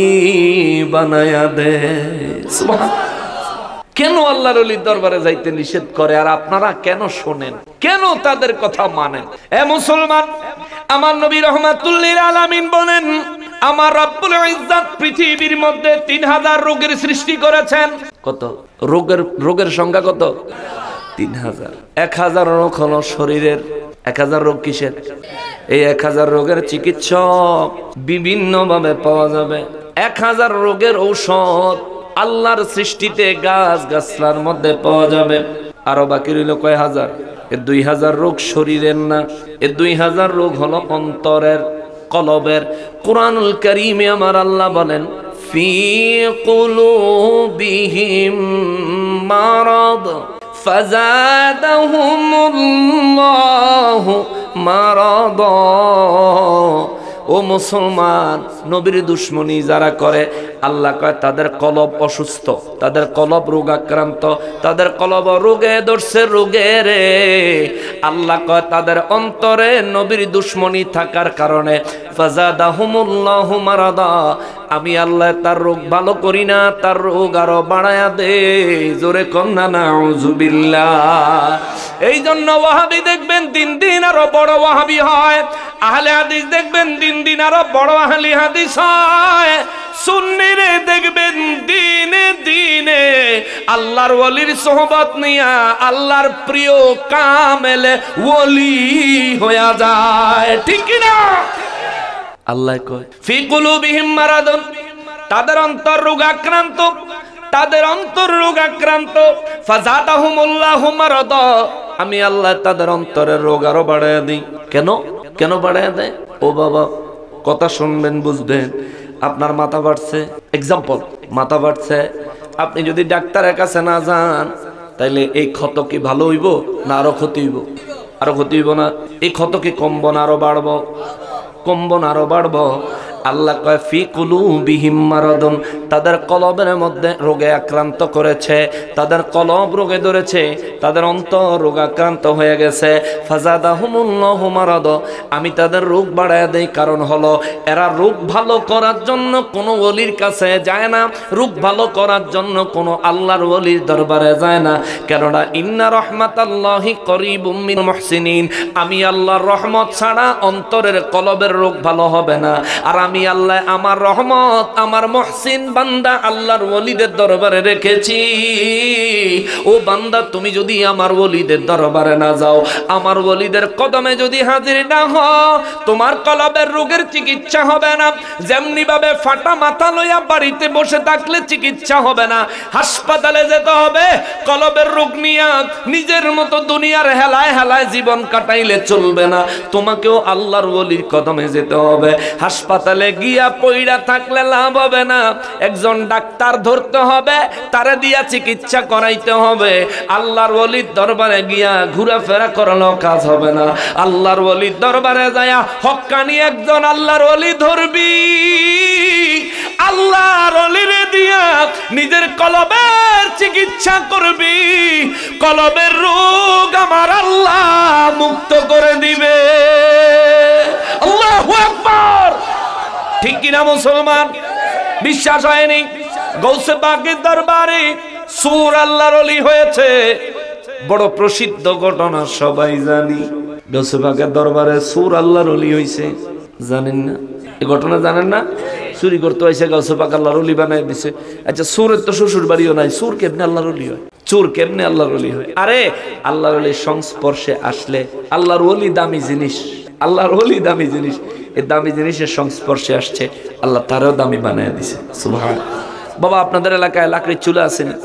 বানায়া দে। কেন আল্লাহর ওলির দরবারে যাইতে নিষেধ করে আর আপনারা কেন শোনেন, কেন তাদের কথা মানেন? এ মুসলমান, আমার নবী রহমাতুল্লিল আলামিন বলেন, আমার রব্বুল ইজ্জত পৃথিবীর মধ্যে 3000 রোগের সৃষ্টি করেছেন। কত রোগের সংখ্যা কত? 3000। 1000 রোগ হলো শরীরের। 1000 রোগ কিসের? এই 1000 রোগের চিকিৎসক বিভিন্ন ভাবে পাওয়া যাবে। 1000 রোগের ঔষধ আল্লাহর সৃষ্টিতে গাছ গাছলার মধ্যে পাওয়া যাবে। আরো বাকি রইল কয় হাজার? এ 2000 রোগ শরীরের না, এ 2000 রোগ হলো অন্তরের, কলবের। কুরআনুল কারীমে আমার আল্লাহ বলেন, ফি কুলুবিহিম মারাদ ফাযাদাহুমুল্লাহু মারাদা। ও মুসলমান, নবীর দুশ্মনী যারা করে, আল্লাহ কয় তাদের কলব অসুস্থ, তাদের কলব রোগাক্রান্ত, তাদের কলব রোগে ধরছে, রোগে রে। আল্লাহ কয় তাদের অন্তরে নবীর দুশ্মনী থাকার কারণে ফাযাদাহুমুল্লাহু মারাদা, আমি আল্লাহ তার রোগ ভালো করি না, তার রোগ আরো বাড়ায়া দে। জোরে কন্না নাউযুবিল্লাহ। এই জন্য ওয়াহাবি দেখবেন দিন দিন আরো বড় ওয়াহাবি হয়, আহলে হাদিস দেখবেন দিন দিন আরো বড় আহলে হাদিস হয়, সুন্নিরে দেখবেন দিনে দিনে আল্লাহর ওলির সোহবত নিয়া আল্লাহর প্রিয় কামেলে ওলি হয়ে যায়। ঠিক কি না? আল্লাহ কয় ফি কুলুবিহিম মারাদুন, তাদের অন্তর রোগাক্রান্ত, তাদের অন্তর রোগাক্রান্ত। ফাযাদাহুমুল্লাহু মারাদা, আমি আল্লাহ তাদের অন্তরের রোগ আরো বাড়ায় দিই। কেন? কেন বাড়ায় দেয়? ও বাবা, কথা শুনবেন, বুঝবেন। আপনার মাথা বাড়ছে, এক্সাম্পল, মাথা বাড়ছে, আপনি যদি ডাক্তারের কাছে না যান, তাইলে এই ক্ষত কি ভালো হইব না আরো ক্ষতি হইব? আরো ক্ষতি হইব না? এই ক্ষত কি কমবো না আরো বাড়বো? কমবো না আরো বাড়বো? আল্লাহ কয় ফি কুলুবিহিম মারাদুন, তাদের কলবের মধ্যে রোগে আক্রান্ত করেছে, তাদের কলব রোগে ধরেছে, তাদের অন্তর রোগাক্রান্ত হয়ে গেছে। ফাযাদাহুমুল্লাহু মারাদা, আমি তাদের রোগ বাড়ায় দেই। কারণ হলো এরা রোগ ভালো করার জন্য কোনো ওলির কাছে যায় না, রোগ ভালো করার জন্য কোনো আল্লাহর ওলির দরবারে যায় না। কেননা ইন্না রাহমাতাল্লাহি করিবুম মিনাল মুহসিনিন, আমি আল্লাহর রহমত ছাড়া অন্তরের কলবের রোগ ভালো হবে না। আর আমি আল্লাহ আমার রহমত আমার মুহসিন বান্দা আল্লাহর ওলিদের দরবারে রেখেছি। ও বান্দা, তুমি যদি আমার ওলিদের দরবারে না যাও, আমার ওলিদের কদমে যদি হাজির না হও, তোমার কলবের রোগের চিকিৎসা হবে না। যেমনি ভাবে ফাটা মাথা লইয়া বাড়িতে বসে থাকলে চিকিৎসা হবে না, হাসপাতালে যেতে হবে। কলবের রোগ নিয়ে নিজের মতো দুনিয়ার হেলায় হেলায় জীবন কাটাইলে চলবে না, তোমাকেও আল্লাহর ওলির কদমে যেতে হবে। হাসপাতালে গিয়া পইড়া থাকলে লাভ হবে না, একজন ডাক্তার ধরতে হবে, তারে দিয়া চিকিৎসা করাইতে হবে। আল্লাহর ওলির দরবারে গিয়া ঘোরাফেরা করানো কাজ হবে না। আল্লাহর ওলির দরবারে যায়া হক্কানি একজন আল্লাহর ওলি ধরবি, আল্লাহর ওলির দিয়া নিজের কলবের চিকিৎসা করবি। কলবের রোগ আমার আল্লাহ মুক্ত করে দিবে। আল্লাহু আকবার। ঠিক কিনা মুসলমান? বিশ্বাস হয়নি? গৌসে পাকের দরবারে সূর আল্লাহর ওলি হয়েছে, বড় প্রসিদ্ধ ঘটনা, সবাই জানি। গৌসে পাকের দরবারে সূর আল্লাহর ওলি হয়েছে, জানেন না? এই ঘটনা জানেন না? চুরি করতে হয়েছে, গৌসে পাক আল্লাহর ওলি বানাই দিছে। আচ্ছা, সূরের তো শ্বশুর বাড়িও নাই, সূর কেমনে আল্লাহর ওলি হয়? চোর কেমনে আল্লাহর ওলি হয়? আরে আল্লাহর ওলির সংস্পর্শে আসলে, আল্লাহর ওলি দামি জিনিস, আল্লাহর ওলি দামি জিনিস, এই দামি জিনিসের সংস্পর্শে আসছে, আল্লাহ তারও দামি বানায় দিছে। সুবহান। বাবা, আপনাদের এলাকায় লাকড়ির চুলা আছে না?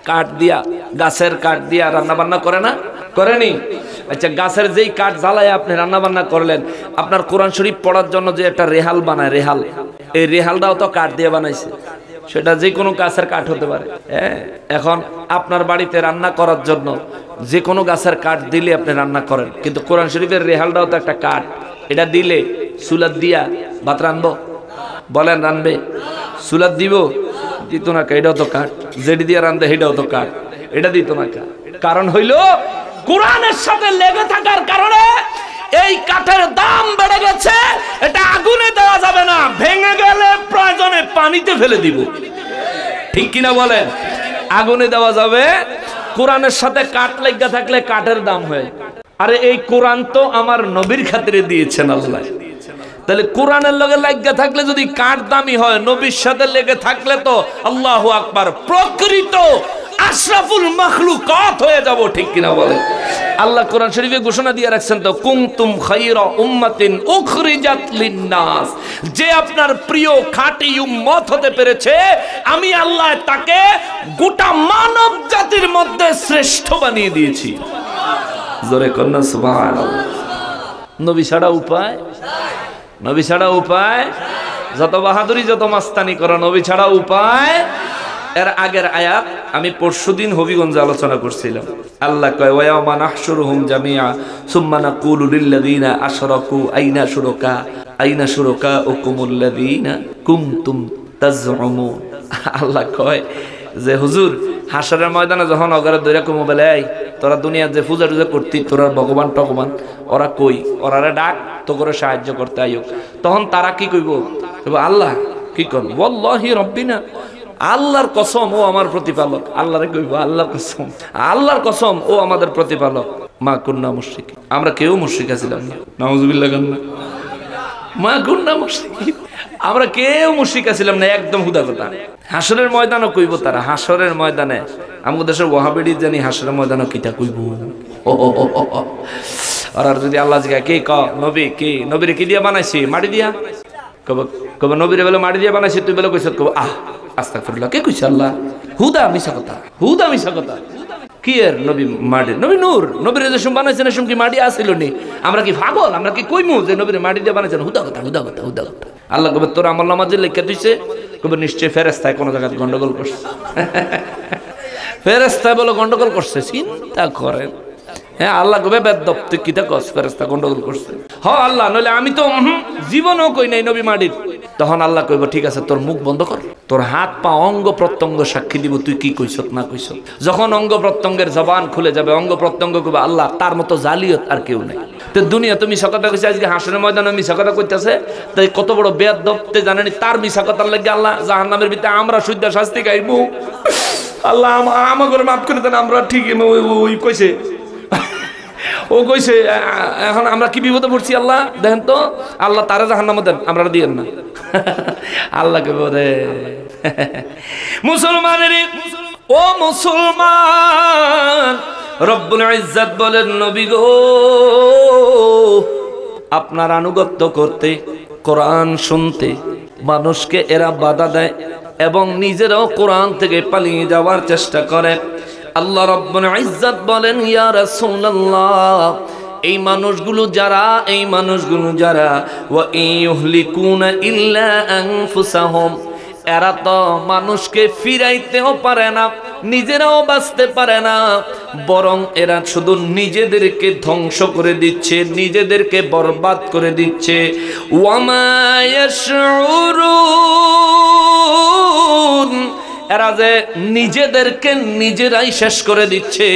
কাঠ দিয়া, গাছের কাঠ দিয়া রান্না বান্না করে না? করেনি? আচ্ছা, গাছের যেই কাঠ জ্বালায় আপনি রান্না বান্না করলেন, আপনার কোরআন শরীফ পড়ার জন্য যে একটা রেহাল বানায়, রেহাল, এই রেহালটাও তো কাঠ দিয়ে বানাইছে। সেটা যে কোনো গাছের কাঠ হতে পারে। হ্যাঁ, এখন আপনার বাড়িতে রান্না করার জন্য যে কোনো গাছের কাঠ দিলে আপনি রান্না করেন, কিন্তু কোরআন শরীফের রেহালটাও তো একটা কাঠ। এটা দিলে চুলাত দিয়া ভাত রানবো? বলেন, রানবে? চুলাত দিব? দিত না। এটাও তো কাঠ। যেটি দিয়ে রান্ধে সেটাও তো কাঠ, এটা দিত না। কারণ হইল কোরআনের সাথে লেগে থাকার কারণে এই কাঠের দাম বেড়ে গেছে। এটা আগুনে দেওয়া যাবে না, ভেঙে গেলে প্রয়োজনে পানিতে ফেলে দিব। ঠিক কিনা বলেন? আগুনে দেওয়া যাবে। কোরআনের সাথে কাঠ লেগে থাকলে কাঠের দাম হয়। আরে এই কোরআন তো আমার নবীর খাতিরে দিয়েছেন আল্লাহ। তাহলে কোরআনের লগে লেগে থাকলে যদি কাঠ দামি হয়, নবীর সাথে লেগে থাকলে তো আল্লাহু আকবার, প্রকৃত আশরাফুল মাখলুকাত হয়ে যাব। ঠিক কিনা বলেন? আল্লাহ কোরআন শরীফে ঘোষণা দিয়ে রাখছেন তো, কুনতুম খায়রা উম্মাতিন উখরিজাত লিন-নাস। যে আপনার প্রিয় খাঁটি উম্মত হতে পেরেছে, আমি আল্লাহ তাকে গোটা মানব জাতির মধ্যে শ্রেষ্ঠ বানিয়ে দিয়েছি। জোরে কন্যা সুবহানাল্লাহ। নবী ছাড়া উপায়? নবী ছাড়া উপায়? যত বাহাদুরি, যত মাস্তানি করো, নবী ছাড়া উপায়। এর আগের আয়াত আমি পরশুদিন হবিগঞ্জে আলোচনা করছিলাম। আল্লাহ কয়, ওয়া ইয়াওমা নাহশুরুহুম জামিআ সুম্মা নাকুলু লিল্লাযীনা আশরাকু আইনা শুরাকাউকুমুল্লাযীনা কুনতুম তাজউমুন। আল্লাহ কয় যে হুজুর, হাসরের ময়দানে যখন অগরে দইরা কমু বলে, এই তোরা দুনিয়ার যে পূজা টুজা করতি, তোরা ভগবান টগবান, ওরা কই? ওরারে ডাক, তো করে সাহায্য করতে আইক। তখন তারা কি কইব? আল্লাহ কি করব? ওয়াল্লাহি রব্বিনা, আল্লাহর কসম ও আমার প্রতিপালক। আল্লাহরে কইব, আল্লাহর কসম, আল্লাহর কসম ও আমাদের প্রতিপালক। মা কুন্না মুশরিক, আমরা কেউ মুশরিক ছিলাম না। নাউজুবিল্লাহ। মা কুন্না মুশরিক, আমরা কেউ মুশরিক ছিলাম না, একদম হুদা কথা। হাসরের ময়দানও কইব তারা। হাসরের ময়দানে আমাদের দেশের ওয়াহাবিডি জানি হাসরের ময়দানও কিটা কইব। আর যদি আল্লাহ জিজ্ঞাসা, কে ক নবী, কে নবীরে কি দিয়া বানাইছি? মাটি দিয়া। কব নবীরে বলে মাটি দিয়া বানাইছি, তুই বলে কইছ? কব আহ আস্তাগফিরুল্লাহ। কে কইছে? আল্লাহ। হুদা মিছা কথা, হুদা মিছা কথা। কি এর নবী মাটি? নবী নূর। নবীরে যে বানাইছেন এসম কি মাটি আসিল নি? আমরা কি পাগল? আমরা কি কইমু যে নবীরে মাটি দিয়ে বানাইছেন? হুদা কথা, হুদা কথা, হুদা কথা। আল্লাহ কবে তোর আমল নামাজে লিখে দিছে, কবে নিশ্চয় ফেরেশতায় কোনো জায়গায় গন্ডগোল করছে। ফেরেশতায় বলে গন্ডগোল করছে, চিন্তা করেন। হ্যাঁ, আল্লাহ কবে বেদব, তুই কিতা কস? ফেরেশতা গন্ডগোল করছে। হ আল্লাহ, নইলে আমি তো জীবনও কই নাই নবী মাটির। তখন আল্লাহ কইব, ঠিক আছে, তোর মুখ বন্ধ কর, তোর হাত পা অঙ্গ প্রত্যঙ্গ সাক্ষী দিব তুই কি কইছ না কইছ। যখন অঙ্গ প্রত্যঙ্গের জবান খুলে যাবে, অঙ্গ প্রত্যঙ্গ কইবে, আল্লাহ তার মতো জালিয়াত আর কেউ নাই। তো দুনিয়া তুমি মিছা কথা কইছে, আজকে হাসরের ময়দানে মিছা কথা কইতাছে, তাই কত বড় বেয়াদব তে জানেনি। তার মিছা কথার লাগি আল্লাহ জাহান্নামের ভিতরে আমরা শুদ্ধ শাস্তি গাইবো। আল্লাহ আমাকে মাফ করে দেন, আমরা ঠিক ওই কইছে, ও কইছে। এখন আমরা কি বিপদে পড়ছি আল্লাহ দেখেন তো। আল্লাহ তারা জাহান্নামে দেন, আমরা দিয়েন না। আল্লাহ কে বলে, মুসলমানের ও মুসলমান, রব্বুল ইজ্জত বলেন, নবী গো, আপনার আনুগত্য করতে, কোরআন শুনতে মানুষকে এরা বাধা দেয় এবং নিজেরাও কোরআন থেকে পালিয়ে যাওয়ার চেষ্টা করে। আল্লাহ রব্বুল ইজ্জত বলেন, ইয়া রাসূলুল্লাহ, এই মানুষগুলো যারা ওয়া ইউহলিকুনা ইল্লা আনফুসাহুম, এরা তো মানুষকে ফিরাইতেও পারে না, নিজেরাও বাঁচতে পারে না, বরং এরা শুধু নিজেদেরকে ধ্বংস করে দিচ্ছে, নিজেদেরকে বরবাদ করে দিচ্ছে। ওয়ামা ইয়াশউরুন, এরা যে নিজেদেরকে নিজেরাই শেষ করে দিচ্ছে,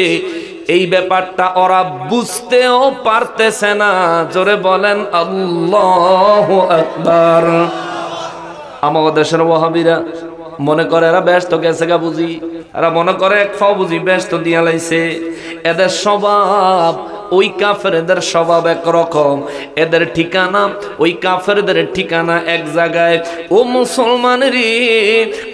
এই ব্যাপারটা ওরা বুঝতেও পারতেছে না। জোরে বলেন আল্লাহু আকবার। আমাদের দেশের ওয়াহাবিরা মনে করে এরা ব্যস্ত গেছে গা বুঝি, এরা মনে করে এক ফাও বুঝি ব্যস্ত দিয়া লাইছে। এদের স্বভাব ওই কাফেরদের স্বভাব একরকম, এদের ঠিকানা ওই কাফেরদের ঠিকানা এক জায়গায়। ও মুসলমান রে,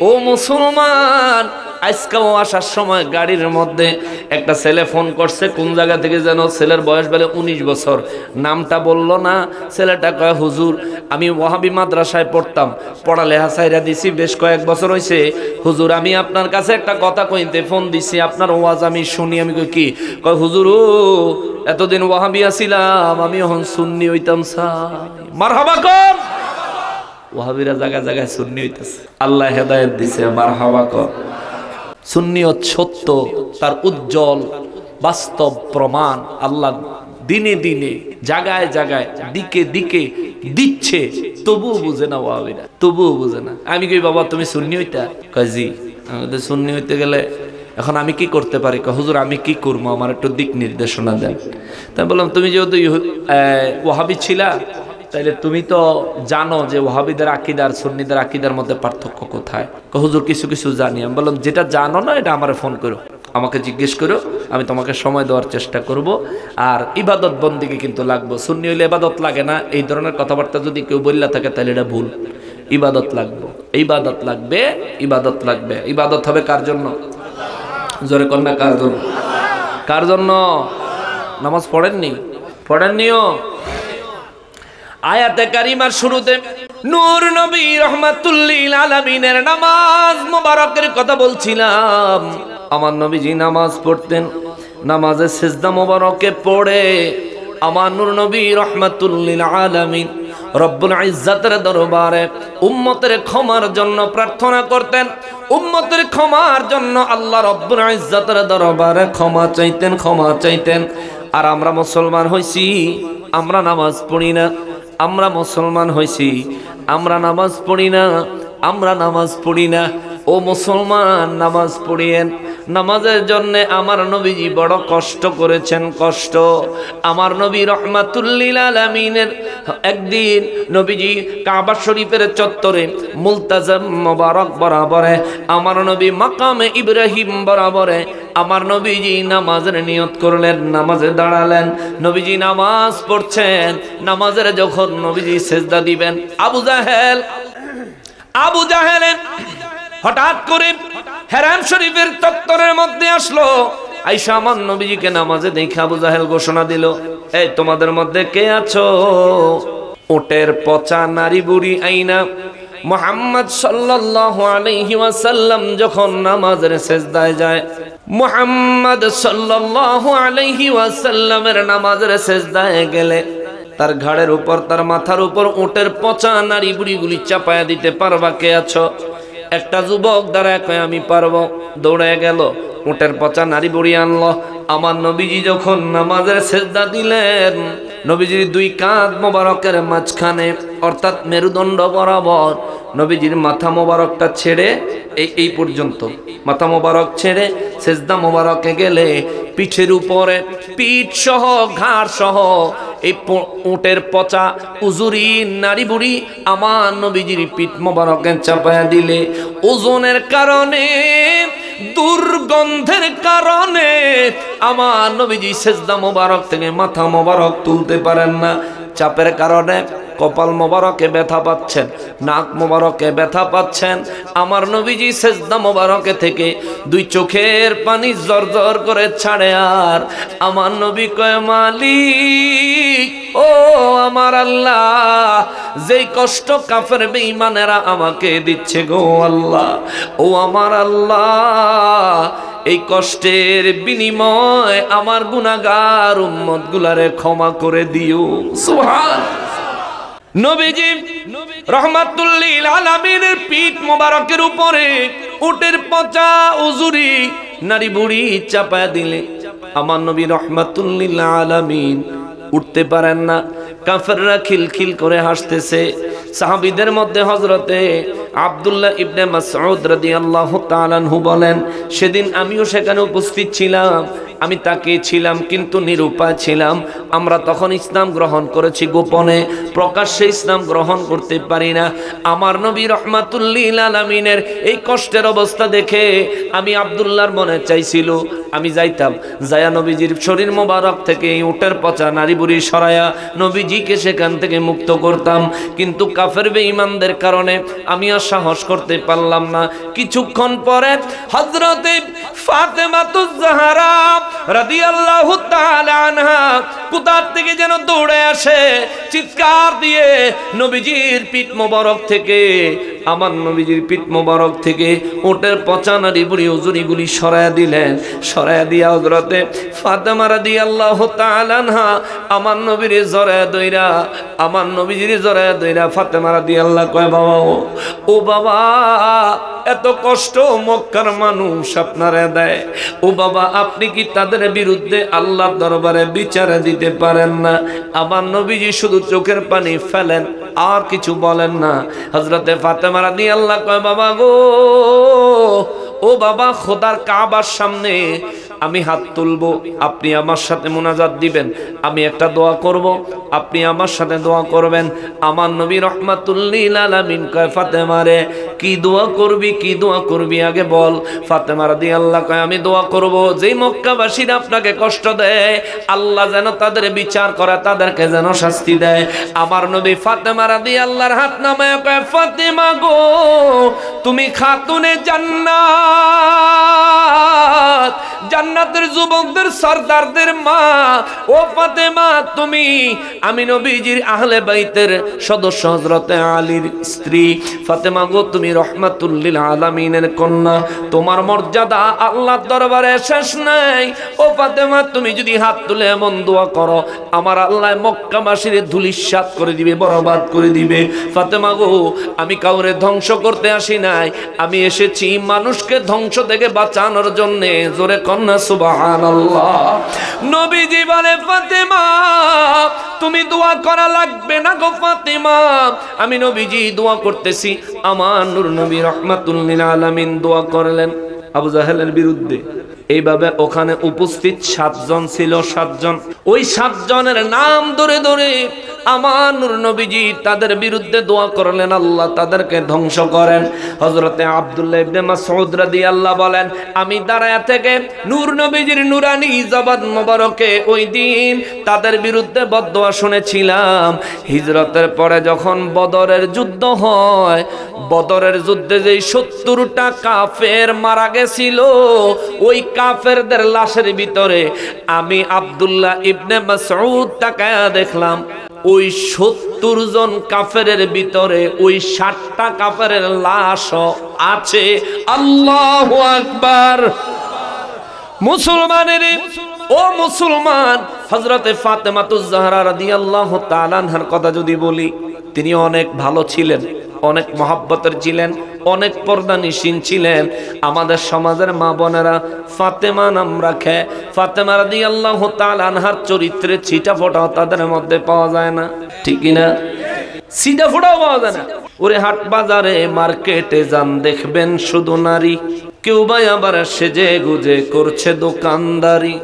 ও মুসলমান, আজকেও আসার সময় গাড়ির মধ্যে একটা ছেলে ফোন করছে, কোন জায়গা থেকে যেন, ছেলের বয়স বলে 19 বছর, নামটা বলল না। ছেলেটা কয়, হুজুর আমি ওয়াহাবি মাদ্রাসায় পড়তাম, পড়ালেখা ছাইরা দিছি, বেশ কয়েক বছর হয়েছে। হুজুর আমি আপনার কাছে একটা কথা কইতে ফোন দিছি, আপনার ওয়াজ আমি শুনি। আমি কই কি? কয় হুজুর ও এতদিন ওয়াহাবি আছিলাম, আমি এখন সুন্নি হইতাম চাই। মারহাবা কর। ওয়াহাবিরা জায়গায় জায়গায় সুন্নি হইতেছে, আল্লাহ হেদায়েত দিছে, মারহাবা কর। সুন্নিয়ত সত্য, তার উজ্জ্বল বাস্তব প্রমাণ আল্লাহ দিনে দিনে জায়গায় জায়গায় দিকে দিকে দিচ্ছে, তবুও বুঝে না ওয়াহাবিরা, তবুও বুঝে না। আমি কই বাবা তুমি সুন্নি হইতা? কয় জি। আমি তো সুন্নি হইতে গেলে এখন আমি কি করতে পারি? কয় হুজুর আমি কি করবো, আমার একটু দিক নির্দেশনা দেন। তাই বললাম তুমি যেহেতু ওয়াহাবি ছিলা, তাইলে তুমি তো জানো যে ওয়াহাবিদের আকীদা আর সুন্নিদের আকীদার মধ্যে পার্থক্য কোথায়। হুজুর কিছু কিছু জানি। আমি বললাম যেটা জানো না এটা আমারে ফোন করো, আমাকে জিজ্ঞেস করো, আমি তোমাকে সময় দেওয়ার চেষ্টা করব। আর ইবাদত বন্দিকে কিন্তু লাগবো। সুন্নি হইলে ইবাদত লাগে না, এই ধরনের কথাবার্তা যদি কেউ বললা থাকে তাহলে এটা ভুল। ইবাদত লাগবে, ইবাদত লাগবে, ইবাদত লাগবে। ইবাদত হবে কার জন্য? জোরে কন্যা কার জন্য? কার জন্য? নামাজ পড়েননি? পড়েননিও? আয়াতে কারিমার শুরুতে নূর নবী রাহমাতুল লিল আলামিনের নামাজ মোবারকের কথা বলছিলাম। আমার নবীজি নামাজ পড়তেন, নামাজে সিজদা মোবারকে পড়ে আমার নূর নবী রাহমাতুল লিল আলামিন রব্বুল ইজ্জাতের দরবারে উম্মতের ক্ষমার জন্য প্রার্থনা করতেন। উম্মতের ক্ষমার জন্য আল্লাহ রব্বুল ইজ্জাতের দরবারে ক্ষমা চাইতেন, ক্ষমা চাইতেন। আর আমরা মুসলমান হইছি, আমরা নামাজ পড়ি না। আমরা মুসলমান হইছি, আমরা নামাজ পড়ি না, আমরা নামাজ পড়ি না। ও মুসলমান নামাজ পড়িয়েন। নামাজের জন্য আমার নবীজি বড় কষ্ট করেছেন, কষ্ট। আমার নবী রাহমাতুল লিল আলামিনের একদিন নবীজি কাবা শরীফের চত্বরে মুলতাজাম মোবারক বরাবরে, আমার নবী মাকামে ইব্রাহিম বরাবরে আমার নবীজি নামাজের নিয়ত করলেন, নামাজে দাঁড়ালেন। নবীজি নামাজ পড়ছেন, নামাজের যখন নবীজি সেজদা দিবেন, আবু জাহেল হঠাৎ করে হেরাম শরীফের চত্বরের মধ্যে আসলো। আইসা আমার নবীজিকে নামাজে দেখে আবু জাহেল ঘোষণা দিল, এই তোমাদের মধ্যে কে আছো? ওটের পচা নারী বুড়ি আইনা মুহাম্মদ সাল্লাল্লাহু আলাইহি ওয়াসাল্লাম যখন নামাজের সিজদায় যায়, মুহাম্মদ সাল্লাল্লাহু আলাইহি ওয়াসাল্লামের নামাজের সিজদায় গেলে তার ঘাড়ের উপর, তার মাথার উপর ওটের পচা নারী বুড়িগুলি চাপায়া দিতে পারবা কে আছো? একটা যুবক দাঁড়ায় কয় আমি পারবো। দৌড়ে গেল, উটের পচা নারী বুড়ি আনলো। আমার নবীজি যখন নামাজের সিজদা দিলেন, নবীজির দুই কাঁধ মোবারকের মাঝখানে অর্থাৎ মেরুদণ্ড বরাবর নবীজির মাথা মোবারকটা ছেড়ে এই পর্যন্ত মাথা মোবারক ছেড়ে সিজদা মোবারকে গেলে পিঠের উপরে, পিঠ সহ ঘাড় সহ এই উটের পচা উজুরি নারী বুড়ি আমার নবীজির পিঠ মোবারকে চাপায়া দিলে ওজনের কারণে, দুর্গন্ধের কারণে আমার নবীজি সিজদা মোবারক থেকে মাথা মোবারক তুলতে পারেন না। চাপের কারণে কপাল মোবারকে ব্যথা পাচ্ছেন, নাক মোবারকে ব্যথা পাচ্ছেন। আমার নবীজি সিজদা মোবারকে থেকে দুই চোখের পানি জরজর করে ছাড়ে। আর আমার নবী কয়, মালিক ও আমার আল্লাহ, যেই কষ্ট কাফের বেঈমানেরা আমাকে দিচ্ছে গো আল্লাহ, ও আমার আল্লাহ, এই কষ্টের বিনিময় আমার গুনাহগার উম্মত গুলারে ক্ষমা করে দিও। সুবহান। নবীজি রাহমাতুল লিল আলামিনের পিঠ মোবারকের উপরে উটের পচা উজুরি নারী বুড়ি চাপায়া দিলে আমার নবী রাহমাতুল লিল আলামিন উঠতে পারেন না। কাফেররা খিলখিল করে হাসতেছে। সাহাবীদের মধ্যে হযরতে আব্দুল্লাহ ইবনে মাসউদ রাদিয়াল্লাহু তাআলা আনহু বলেন, সেদিন আমিও সেখানে উপস্থিত ছিলাম। আমি তাকিয়েছিলাম কিন্তু নিরুপায় ছিলাম। আমরা তখন ইসলাম গ্রহণ করেছি গোপনে, প্রকাশ্যে ইসলাম গ্রহণ করতে পারি না। আমার নবী রাহমাতুল লিল আলামিনের এই কষ্টের অবস্থা দেখে আমি আব্দুল্লাহর মনে চাইছিল আমি যাইতাম, যায়া নবীজির শরীর মোবারক থেকে এই উটের পচা নারী বুড়ি সরায়া নবীজিকে সেখান থেকে মুক্ত করতাম। কিন্তু কাফের বেঈমানদের কারণে আমি আর সাহস করতে পারলাম না। কিছুক্ষণ পরে হযরতে ফাতেমাতুজ জাহরা রাদিয়াল্লাহু তাআলা আনহা কোথা থেকে যেন দৌড়ে আসে, চিৎকার দিয়ে নবীজির পিঠ মোবারক থেকে, আমার নবীজির পিঠ মোবারক থেকে উটের পচা নারী বুড়ি উজুরিগুলি সরায়া দিলেন। সরায়া দিয়া হযরতে ফাতেমা রাদিয়াল্লাহু তাআলা আনহা আমার নবীর জড়ায়া দইরা, আমার নবীজির জড়ায়া দইরা ফাতেমা রাদিয়াল্লাহু কয়, বাবা ও বাবা, এত কষ্ট মক্কার মানুষ আপনারে দেয়, ও বাবা আপনি কি তাদের বিরুদ্ধে আল্লাহর দরবারে বিচার দিতে পারেন না? আমার নবীজি শুধু চোখের পানি ফেলেন, আর কিছু বলেন না। হযরতে ফাতেমা রাদিয়াল্লাহু কয়, বাবা গো, ও বাবা, খোদার কাবার সামনে আমি হাত তুলবো, আপনি আমার সাথে মুনাজাত দিবেন, আমি একটা দোয়া করব, আপনি আমার সাথে দোয়া করবেন। আমার নবী রাহমাতুল লিল আলামিন কয়, ফাতেমা রে, কি দোয়া করবি, কি দোয়া করবি আগে বল। ফাতেমা রাদিয়াল্লাহু কয়, আমি দোয়া করব যেই মক্কাবাসীরা আপনাকে কষ্ট দেয় আল্লাহ যেন তাদের বিচার করে, তাদেরকে যেন শাস্তি দেয়। আমার নবী ফাতেমা রাদিয়াল্লাহর হাত নামায় কয়, ফাতেমা গো, তুমি খাতুনে জান্নাত, জান্নাতের যুবকদের সরদারদের মা, ও ফাতেমা তুমি আমি নবীজির আহলে বাইতের সদস্য হযরতে আলীর স্ত্রী। ফাতেমা গো, তুমি রহমাতুল লিল আলামিনের কন্যা, তোমার মর্যাদা আল্লাহর দরবারে শেষ নাই। ও ফাতেমা, তুমি যদি হাত তুলে এমন দোয়া করো আমার আল্লাহ মক্কাবাসীর ধুলিস্যাৎ করে দিবে, বরবাদ করে দিবে। ফাতেমা গো, আমি কাউরে ধ্বংস করতে আসি নাই, আমি এসেছি মানুষকে ধ্বংস থেকে বাঁচানোর জন্য। জোরে কন্যা সুবহানাল্লাহ। নবীজি বলে, ফাতেমা তুমি দোয়া করা লাগবে না গো ফাতেমা, আমি নবীজি দোয়া করতেছি। আমার নূর নবী রাহমাতুল লিল আলামিন দোয়া করলেন আবু জাহেলের বিরুদ্ধে। এইভাবে ওখানে উপস্থিত 7 জন ছিল, 7 জন। ওই 7 জনের নাম ধরে ধরে আমার নূর নবীজি তাদের বিরুদ্ধে দোয়া করলেন, আল্লাহ তাদেরকে ধ্বংস করেন। হযরতে আব্দুল্লাহ ইবনে মাসউদ রাদিয়াল্লাহু বলেন, আমি দাঁড়ায়া থেকে নূর নবীজির নুরানি জবান মোবারকে ওই দিন তাদের বিরুদ্ধে বদদোয়া শুনেছিলাম। হিজরতের পরে যখন বদরের যুদ্ধ হয়, বদরের যুদ্ধে যেই 70টা কাফের মারা গেছিল, ওই কাফেরদের লাশের ভিতরে আমি আব্দুল্লাহ ইবনে মাসউদ তাকায়া দেখলাম ওই 70 জন কাফেরের ভিতরে ওই 60টা কাফেরের লাশ আছে। আল্লাহু আকবার। মুসলমানের ও মুসলমান, হযরতে ফাতেমাতুজ জাহরা রাদিয়াল্লাহু তাআলা আনহার কথা যদি বলি, তিনি অনেক ভালো ছিলেন, অনেক মহব্বতের ছিলেন, অনেক পর্দানিশীন ছিলেন। আমাদের সমাজের মা বোনেরা ফাতেমা নাম রাখে, ফাতেমা রাদিয়াল্লাহু তাআলা আনহার চরিত্রে ছিটা ফোঁটাও তাদের মধ্যে পাওয়া যায় না, ঠিক না? ছিটা ফোঁটাও পাওয়া যায় না। ওরে হাট বাজারে মার্কেটে যান, দেখবেন শুধু নারী, কেউ বা আবার সেজে গুজে করছে দোকানদারি,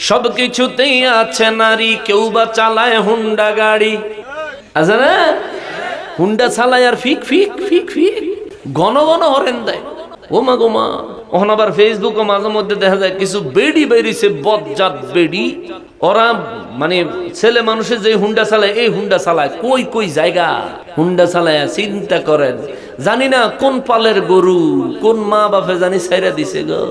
সবকিছুতেই আছে নারী, কেউ বা চালায় হুন্ডা গাড়ি, আছে না? হুন্ডা চালায় আর ফিক ফিক ফিক ফিক ঘন ঘন হরেন দেয়। ও মা গো মা, ওখানে আবার ফেসবুকে মাঝে মধ্যে দেখা যায় কিছু বেডি বেরিয়েছে, বজ্জাত বেডি, ওরা মানে ছেলে মানুষের যে হুন্ডা চালায়, এই হুন্ডা চালায় কই কই জায়গা হুন্ডা চালায়, চিন্তা করেন। জানি না কোন পালের গরু, কোন মা বাপে জানি ছাইরা দিছে গো।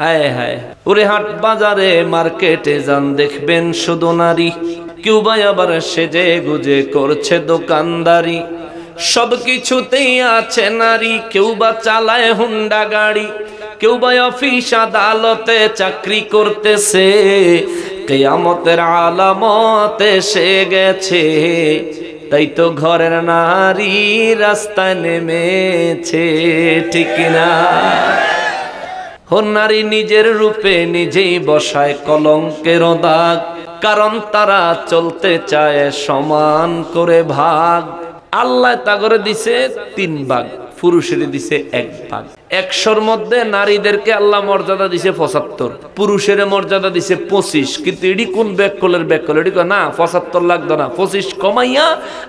হায় হায়। ওরে হাট বাজারে মার্কেটে যান, দেখবেন শুধু নারী, কেউ বা আবার সেজে গুজে করছে দোকানদারি, সবকিছুতেই আছে নারী, কেউ বা চালায় হুন্ডা গাড়ি, কেউ বা অফিস আদালতে চাকরি করতেছে, কিয়ামতের আলামত এসে গেছে, তাই তো ঘরের নারী রাস্তায় নেমেছে, ঠিক না? নারী নিজের রূপে নিজেই বসায় কলঙ্কের দাগ, কারণ তারা চলতে চায় সমান করে ভাগ। আল্লাহ তা করে দিছে 3 ভাগ, পুরুষের দিছে 1 ভাগ। 100-র মধ্যে নারীদেরকে আল্লাহ মর্যাদা দিছে 75, পুরুষের মর্যাদা দিছে 25। কিন্তু এডি কোন ব্যাককলের ব্যাককল, এডি না 75 লাগতো না, 25 কমাইয়া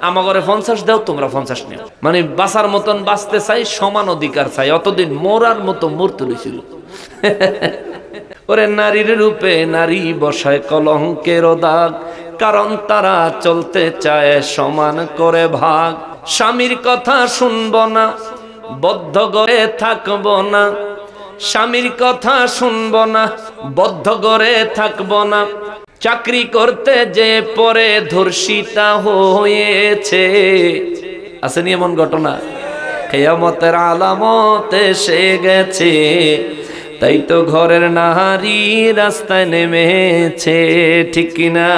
আমার ঘরে 50 দাও, তোমরা 50 নিও। মানে বাঁচার মতন বাঁচতে চাই, সমান অধিকার চাই। অতদিন মরার মতো মরতে হয়েছিল। ওরে নারীর রূপে নারী বসায় কলঙ্কের দাগ, কারণ তারা চলতে চায় সমান করে ভাগ। স্বামীর কথা শুনবো না, বদ্ধ ঘরে থাকবো না। স্বামীর কথা শুনবো না, বদ্ধ ঘরে থাকবো না। চাকরি করতে যে পরে ধর্ষিতা হয়েছে, আসেনি এমন ঘটনা? কিয়ামতের আলামত এসে গেছে, তাই তো ঘরের নারী রাস্তায় নেমেছে, ঠিক কিনা?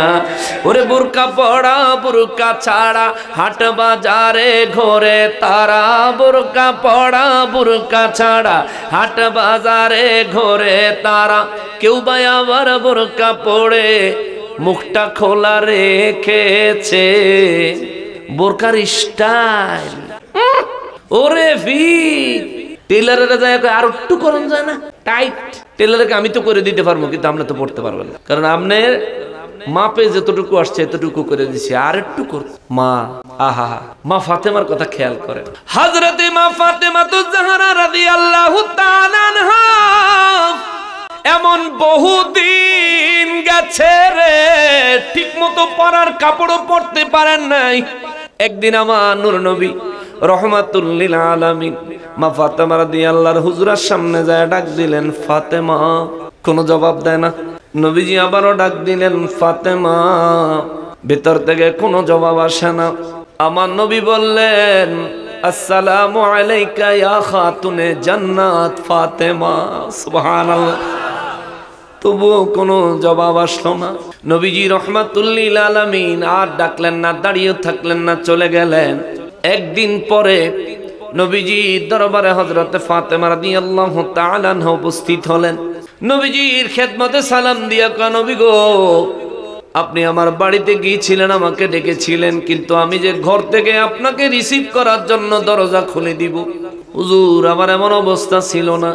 ওরে বোরকা পড়া বোরকা ছাড়া হাট বাজারে ঘোরে তারা, বোরকা পড়া বোরকা ছাড়া হাট বাজারে ঘোরে তারা। কেউ বা আবার বোরকা পড়ে মুখটা খোলা রেখেছে, বোরকার স্টাইল। ওরে ফিট টেলারেরা যায় আর একটু করন যায় না টাইট। টেলারকে আমি তো করে দিতে পারবো, কিন্তু আমরা তো পড়তে পারবেন না, কারণ আপনার মাপে যতটুকু আসছে এতটুকু করে দিছি, আর একটু কর। মা আহা মা ফাতেমার কথা খেয়াল করেন। হযরতে মা ফাতেমাতুজ জাহরা রাদিয়াল্লাহু তাআলা আনহা, এমন বহুদিন গেছে রে ঠিক মতো পরার কাপড়ও পরতে পারেন নাই। একদিন আমার নূর নবী রহমাতুল লিল আলামিন মা ফাতেমা রাদিয়াল্লাহু হুজুরের সামনে যায় ডাক দিলেন, ফাতেমা। কোনো জবাব দেয় না। নবীজি আবারও ডাক দিলেন, ফাতেমা। ভিতর থেকে কোনো জবাব আসে না। আমার নবী বললেন, আসসালামু আলাইকা ইয়া খাতুনে জান্নাত ফাতেমা। সুবহানাল্লাহ। তবুও কোনো জবাব আসলো না। নবীজি রহমাতুল লিল আলামিন আর ডাকলেন না, দাঁড়িয়ে থাকলেন না, চলে গেলেন। একদিন পরে নবীজি দরবারে হযরতে ফাতেমা রাদিয়াল্লাহু তাআলা আনহা উপস্থিত হলেন। নবীজির খেদমতে সালাম দিয়া কয়, নবী গো, আপনি আমার বাড়িতে গিয়েছিলেন, আমাকে ডেকেছিলেন, কিন্তু আমি যে ঘর থেকে আপনাকে রিসিভ করার জন্য দরজা খুলে দিব, হুজুর আমার এমন অবস্থা ছিল না,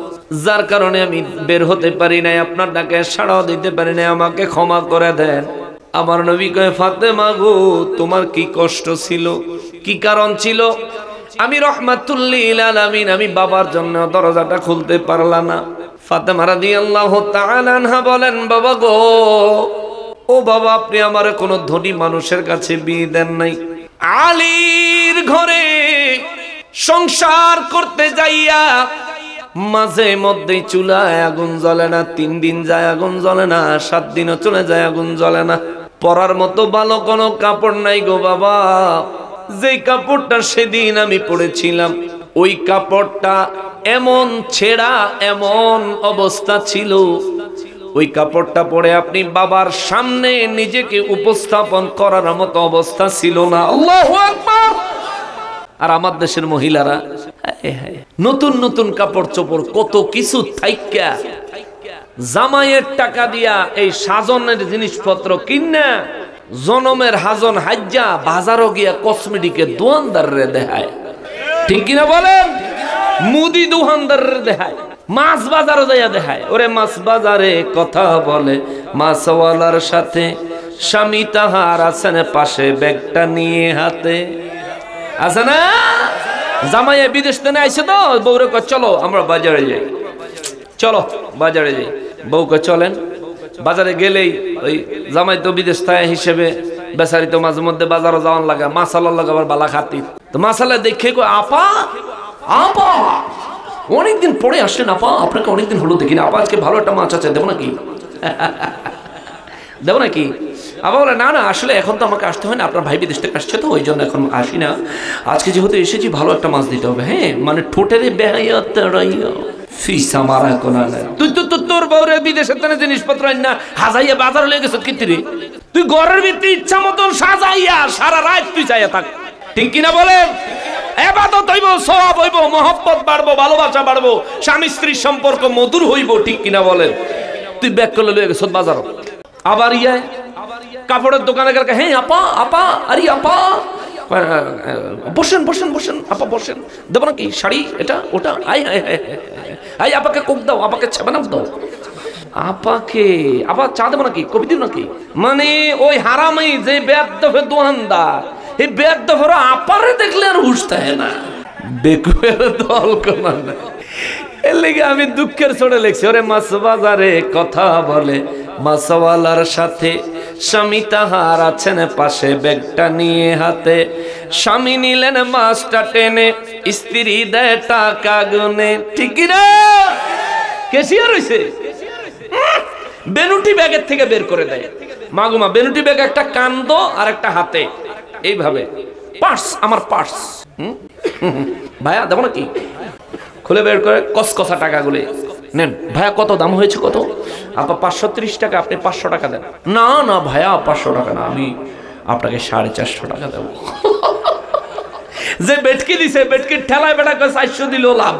যার কারণে আমি বের হতে পারি নাই, আপনার ডাকে সাড়াও দিতে পারি নাই, আমাকে ক্ষমা করে দেন। আমার নবী কয়, ফাতেমা গো, তোমার কি কষ্ট ছিল, কি কারণ ছিল? আমি রহমাতুল লিল আলামিন, আমি বাবার জন্য দরজাটা খুলতে পারলাম না। ফাতেমা রাদিয়াল্লাহু তাআলা আনহা বলেন, বাবা গো, ও বাবা, আপনি আমার কোনো ধনী মানুষের কাছে বিয়ে দেন নাই। আলীর ঘরে সংসার করতে যাইয়া মাঝে মধ্যেই চুলায় আগুন জ্বলে না, 3 দিন যায় আগুন জ্বলে না, 7 দিনও চলে যায় আগুন জ্বলে না। পরার মতো ভালো কোনো কাপড় নাই গো বাবা। যে কাপড়টা সেদিন আমি পরেছিলাম, ওই কাপড়টা এমন ছেঁড়া, এমন অবস্থা ছিল, ওই কাপড়টা পরে আপনি বাবার সামনে নিজেকে উপস্থাপন করার মতো অবস্থা ছিল না। আল্লাহু আকবার। আর আমার দেশের মহিলারা নতুন নতুন কাপড় চোপড় কত কিছু থাইকা জামাইয়ের টাকা দিয়া এই সাজনের জিনিসপত্র কিনা জনমের হাজন হাজ্জা বাজারও গিয়া কসমেটিকের দোকানদাররে দেখায়, ঠিক কিনা বলেন? মুদি দোকানদাররে দেখায়, মাছ বাজারও যাইয়া দেখায়। ওরে মাছ বাজারে কথা বলে মাছওয়ালার সাথে, স্বামী তাহার আছেন পাশে ব্যাগটা নিয়ে হাতে, আছে না? জামাইয়ে বিদেশ থেকে আইছে তো, বউরে কয় চলো আমরা বাজারে যাই, চলো বাজারে যাই। বউকে চলেন। বাজারে গেলেই ওই জামাই তো বিদেশ থেকে হিসেবে বেচারি তো মাঝে মধ্যে বাজারে যাওয়ার লাগে, মাসালার লাগে আবার বালা খাতির। তো মাসালা দেখে কয়, আপা আপা অনেকদিন পরে আসলেন আপা, আপনাকে অনেকদিন হলো দেখি না, আপা আজকে ভালো একটা মাছ আছে, দেবো নাকি? দেবো নাকি? আবার বলে, না না, আসলে এখন তো আমাকে আসতে হয় না, আপনার ভাই বিদেশ থেকে আসছে তো ওই জন্য এখন আসি না, আজকে যেহেতু এসেছি ভালো একটা মাছ দিতে হবে। হ্যাঁ, মানে ঠোঁটের ফিসা মারা কোনা না, তুই তো তোর বউরে বিদেশের থেকে জিনিসপত্র না হাজাইয়া বাজার লেগে গেছ কিতিরে, তুই ঘরের ভিতরে ইচ্ছা মতন সাজাইয়া সারা রাত তুই চাইয়া থাক, ঠিক কিনা বলেন? ইবাদত হইব, সওয়াব হইব, মহব্বত বাড়বো, ভালোবাসা বাড়বো, স্বামী স্ত্রীর সম্পর্ক মধুর হইব, ঠিক কিনা বলেন? তুই ব্যাগ করলে লয়ে গেছ বাজারও। আবার কাপড়ের দোকানে গেলে, হ্যাঁ আপা আপা, আরে আপা বসেন বসেন বসেন, আপা বসেন, দেবো নাকি শাড়ি, এটা ওটা, আই হাই হাই হাই, আপাকে কোক দাও, আপাকে ছাপানাপ দাও, আপাকে আবার চা দেবো নাকি, কবি দিব নাকি? মানে ওই হারামি যে বেয়াদফের দোকানদার, এই বেয়াদফের আপারে দেখলে আর হুঁশ থাকে না, বেকুবের দল কোনা না। এর লেগে আমি দুঃখের ছড়ে লিখছি, ওরে মাছ বাজারে কথা বলে মাছওয়ালার সাথে, স্বামী তাহার আছেন পাশে ব্যাগটা নিয়ে হাতে, স্বামী নিলেন মাছটা টেনে, স্ত্রী দেয় টাকা গুনে। ঠিক না? কেশিয়ার হইছে, বেনুটি ব্যাগের থেকে বের করে দেয়। মাগুমা বেনুটি ব্যাগ একটা কান্দ আর একটা হাতে, এইভাবে পার্স, আমার পার্স, ভাইয়া দেবো নাকি, খুলে বের করে কসকসা টাকাগুলি নেন। ভাইয়া কত দাম হয়েছে, কত? আপা 530 টাকা, আপনি 500 টাকা দেন। না না ভাইয়া 500 টাকা না, আমি আপনাকে 450 টাকা দেবো। যে বেটকি দিছে, বেটকির ঠেলায় বেটা 400 দিলেও লাভ,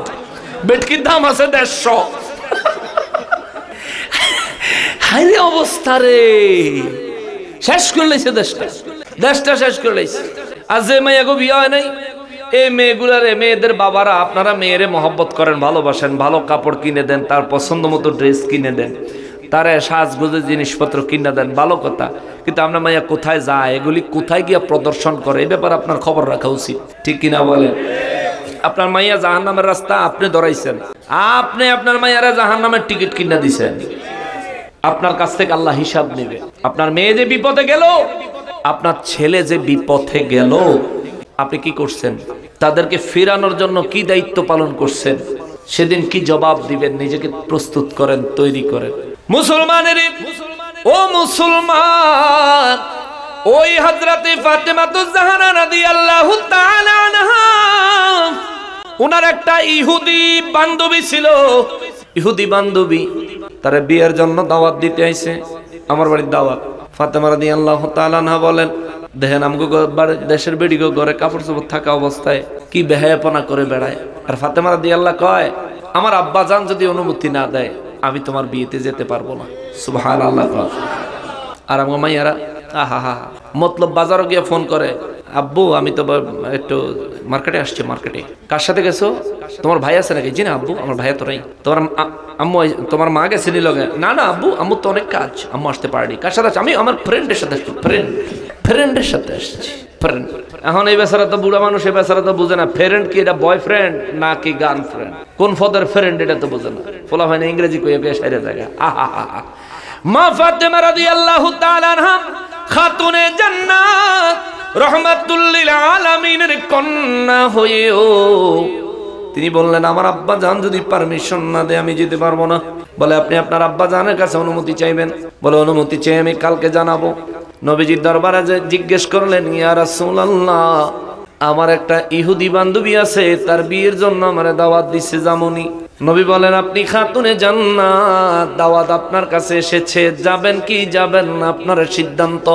বেটকির দাম আছে 150। হাইরে অবস্থা রে, শেষ করে লাইছে দেশটা শেষ করে লাইছে। আর যে মেয়ে গো বিয়ে হয় নাই, এই মেয়েগুলারে, মেয়েদের বাবারা আপনারা মেয়েরে মহব্বত করেন, ভালোবাসেন, ভালো কাপড় কিনে দেন, তার পছন্দ মতো ড্রেস কিনে দেন, তারা সাজগোজের জিনিসপত্র কিনে দেন, ভালো কথা। কিন্তু আপনার মাইয়া কোথায় যায়, এগুলি কোথায় গিয়া প্রদর্শন করে, এই ব্যাপারে আপনার খবর রাখা উচিত। ঠিক কিনা বলেন? আপনার মাইয়া জাহান্নামের রাস্তা আপনি ধরাইছেন, আপনি আপনার মাইয়ারা জাহান্নামের টিকিট কিনে দিছেন, আপনার কাছ থেকে আল্লাহ হিসাব নেবে। আপনার মেয়ে যে বিপদে গেল, আপনার ছেলে যে বিপথে গেল, আপনি কি করছেন? তাদেরকে ফেরানোর জন্য কি দায়িত্ব পালন করছেন? সেদিন কি জবাব দিবেন? নিজেকে প্রস্তুত করেন, তৈরি করেন। মুসলমানের ও মুসলমান, ওই হযরতে ফাতেমাতুজ জাহরা রাদিয়াল্লাহু তাআলা আনহা, ওনার একটা ইহুদি বান্ধবী ছিল। ইহুদি বান্ধবী তারা বিয়ের জন্য দাওয়াত দিতে আইছে, আমার বাড়ির দাওয়াত। ফাতেমা রাদিয়াল্লাহু তাআলা আনহা বলেন, দেখেন আমগো দেশের বেডিগো ঘরে কাপড় চোপড় থাকা অবস্থায় কি বেহায়াপনা করে বেড়ায়। আর ফাতেমা রাদিয়াল্লাহু কয়, আমার আব্বা জান যদি অনুমতি না দেয় আমি তোমার বিয়েতে যেতে পারবো না। সুবহানাল্লাহ। আর আমার মাইয়ারা আহা মতলব বাজারও গিয়ে ফোন করে, আব্বু আমি তো একটু মার্কেটে আসছি। মার্কেটে কার সাথে গেছো? তোমার ভাই আছে নাকি? জি না আব্বু, আমার ভাইয়া তো নাই। তোমার আম্মু, তোমার মা গেছে নি লগে? না না আব্বু, আম্মু তো অনেক কাজ, আম্মু আসতে পারেনি। কার সাথে? আমি আমার ফ্রেন্ডের সাথে আসছি। ফ্রেন্ডের সাথে আসছি। ফ্রেন্ড। এখন এই বেচারা তো বুড়া মানুষ, এই বেচারা তো বুঝে না ফ্রেন্ড কি, এটা বয়ফ্রেন্ড নাকি গার্লফ্রেন্ড, কোন ফদের ফ্রেন্ড এটা তো বুঝে না। ফলা হয় না ইংরেজি কইয়া পেয়ে সাইরে জায়গা। আহা হা। মা ফাতেমা রাদিয়াল্লাহু তাআলা আনহা খাতুনে জান্নাত, রহমাতুল লিল আলামিনের কন্যা হয়েও তিনি বললেন, আমার আব্বা জান যদি পারমিশন না দেয় আমি যেতে পারবো না। বলে, আপনি আপনার আব্বা জানের কাছে অনুমতি চাইবেন। বলে, অনুমতি চাই আমি কালকে জানাবো। নবীজির দরবারে যে জিজ্ঞেস করলেন, ইয়া রাসূলুল্লাহ, আমার একটা ইহুদি বান্ধবী আছে, তার বিয়ের জন্য আমারে দাওয়াত দিছে, জামুনি। নবী বলেন, আপনি খাতুনে জান্নাত, দাওয়াত আপনার কাছে এসেছে, যাবেন কি যাবেন না আপনার সিদ্ধান্ত।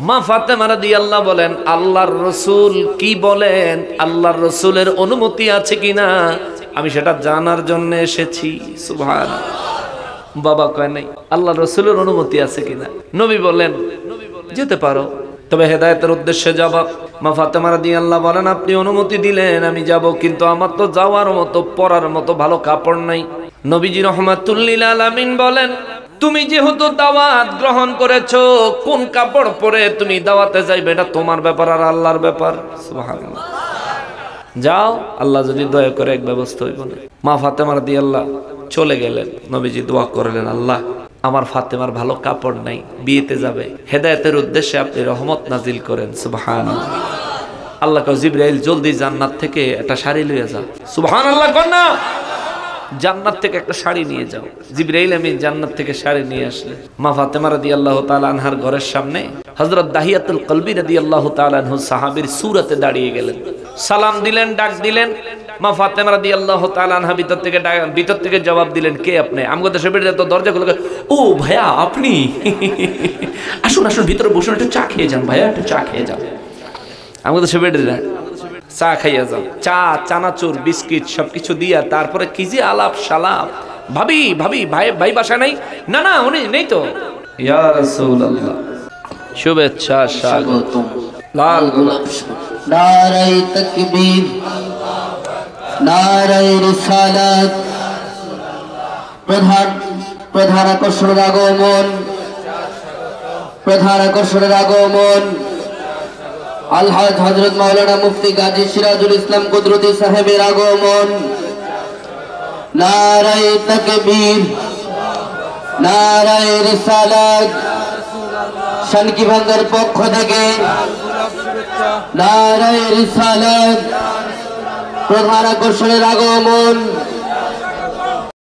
মা ফাতেমা রাদিয়াল্লাহু বলেন, আল্লাহর রাসূল কি বলেন, আল্লাহর রাসূলের অনুমতি আছে কিনা আমি সেটা জানার জন্য এসেছি। সুবহানাল্লাহ। বাবা কয় নাই, আল্লাহর রাসূলের অনুমতি আছে কিনা। নবী বলেন, যেতে পারো, তবে হেদায়েতের উদ্দেশ্যে যাবা। মা ফাতেমা রাদিয়াল্লাহু বলেন, আপনি অনুমতি দিলেন আমি যাব, কিন্তু আমার তো যাওয়ার মতো পরার মতো ভালো কাপড় নাই। নবীজি রাহমাতুল লিল আলামিন বলেন, তুমি যেহেতু দাওয়াত গ্রহণ করেছো, কোন কাপড় পরে তুমি দাওয়াতে যাইবে এটা তোমার ব্যাপার আর আল্লাহর ব্যাপার। সুবহানাল্লাহ। যাও, আল্লাহ যদি দয়া করে এক ব্যবস্থা হইব না। মা ফাতেমা রাদিয়াল্লাহু চলে গেলেন। নবীজি দোয়া করলেন, আল্লাহ আমার ফাতেমার ভালো কাপড় নাই, বিয়েতে যাবে, হেদায়েতের উদ্দেশ্যে আপনি রহমত নাজিল করেন। সুবহানাল্লাহ। আল্লাহ কয়, জিবরাইল জলদি জান্নাত থেকে একটা শাড়ি লইয়া যাও। সুবহানাল্লাহ কন্যা, জান্নাত থেকে একটা শাড়ি নিয়ে যাও। জিবরাইল আমিন জান্নাত থেকে শাড়ি নিয়ে আসলে মা ফাতেমা রাদিয়াল্লাহু তাআলা আনহার ঘরের সামনে হযরত দাহিয়াতুল কলবি রাদিয়াল্লাহু তাআলা আনহু সাহাবীর সূরতে দাঁড়িয়ে গেলেন, সালাম দিলেন, ডাক দিলেন। মা ফাতেমা রাদিয়াল্লাহু তাআলা আনহা ভিতর থেকে জবাব দিলেন, কে আপনি? আমগো দেশে বেড়ে তো দরজা খুলে, ও ভাইয়া আপনি, আসুন আসুন ভিতরে বসুন, একটু চা খেয়ে যান ভাইয়া, একটু চা খেয়ে যান। আমগো দেশে বেড়ে চা খাইয়া যাও, চা, চানাচুর, বিস্কিট সবকিছু দিয়া তারপরে কি যে আলাপ সালাপ। ভাবি ভাবি ভাই বাসায় নাই? না না উনি নেই তো। ইয়া রাসূলুল্লাহ, শুভেচ্ছা, স্বাগতম, লাল গোলাপ। নারায়ে তাকবীর, নারায়ে রিসালাত। প্রধান আকর্ষণের আগমন, প্রধান আকর্ষণের আগমন আলহাজ হযরত মাওলানা মুফতি গাজী সিরাজুল ইসলাম কুদরতি সাহেবের আগমন। নারায়ে তাকবীর নারায়ে রিসালাত শানকি ভাঙ্গার পক্ষ থেকে নারায়ে রিসালাত প্রধান আকর্ষণের আগমন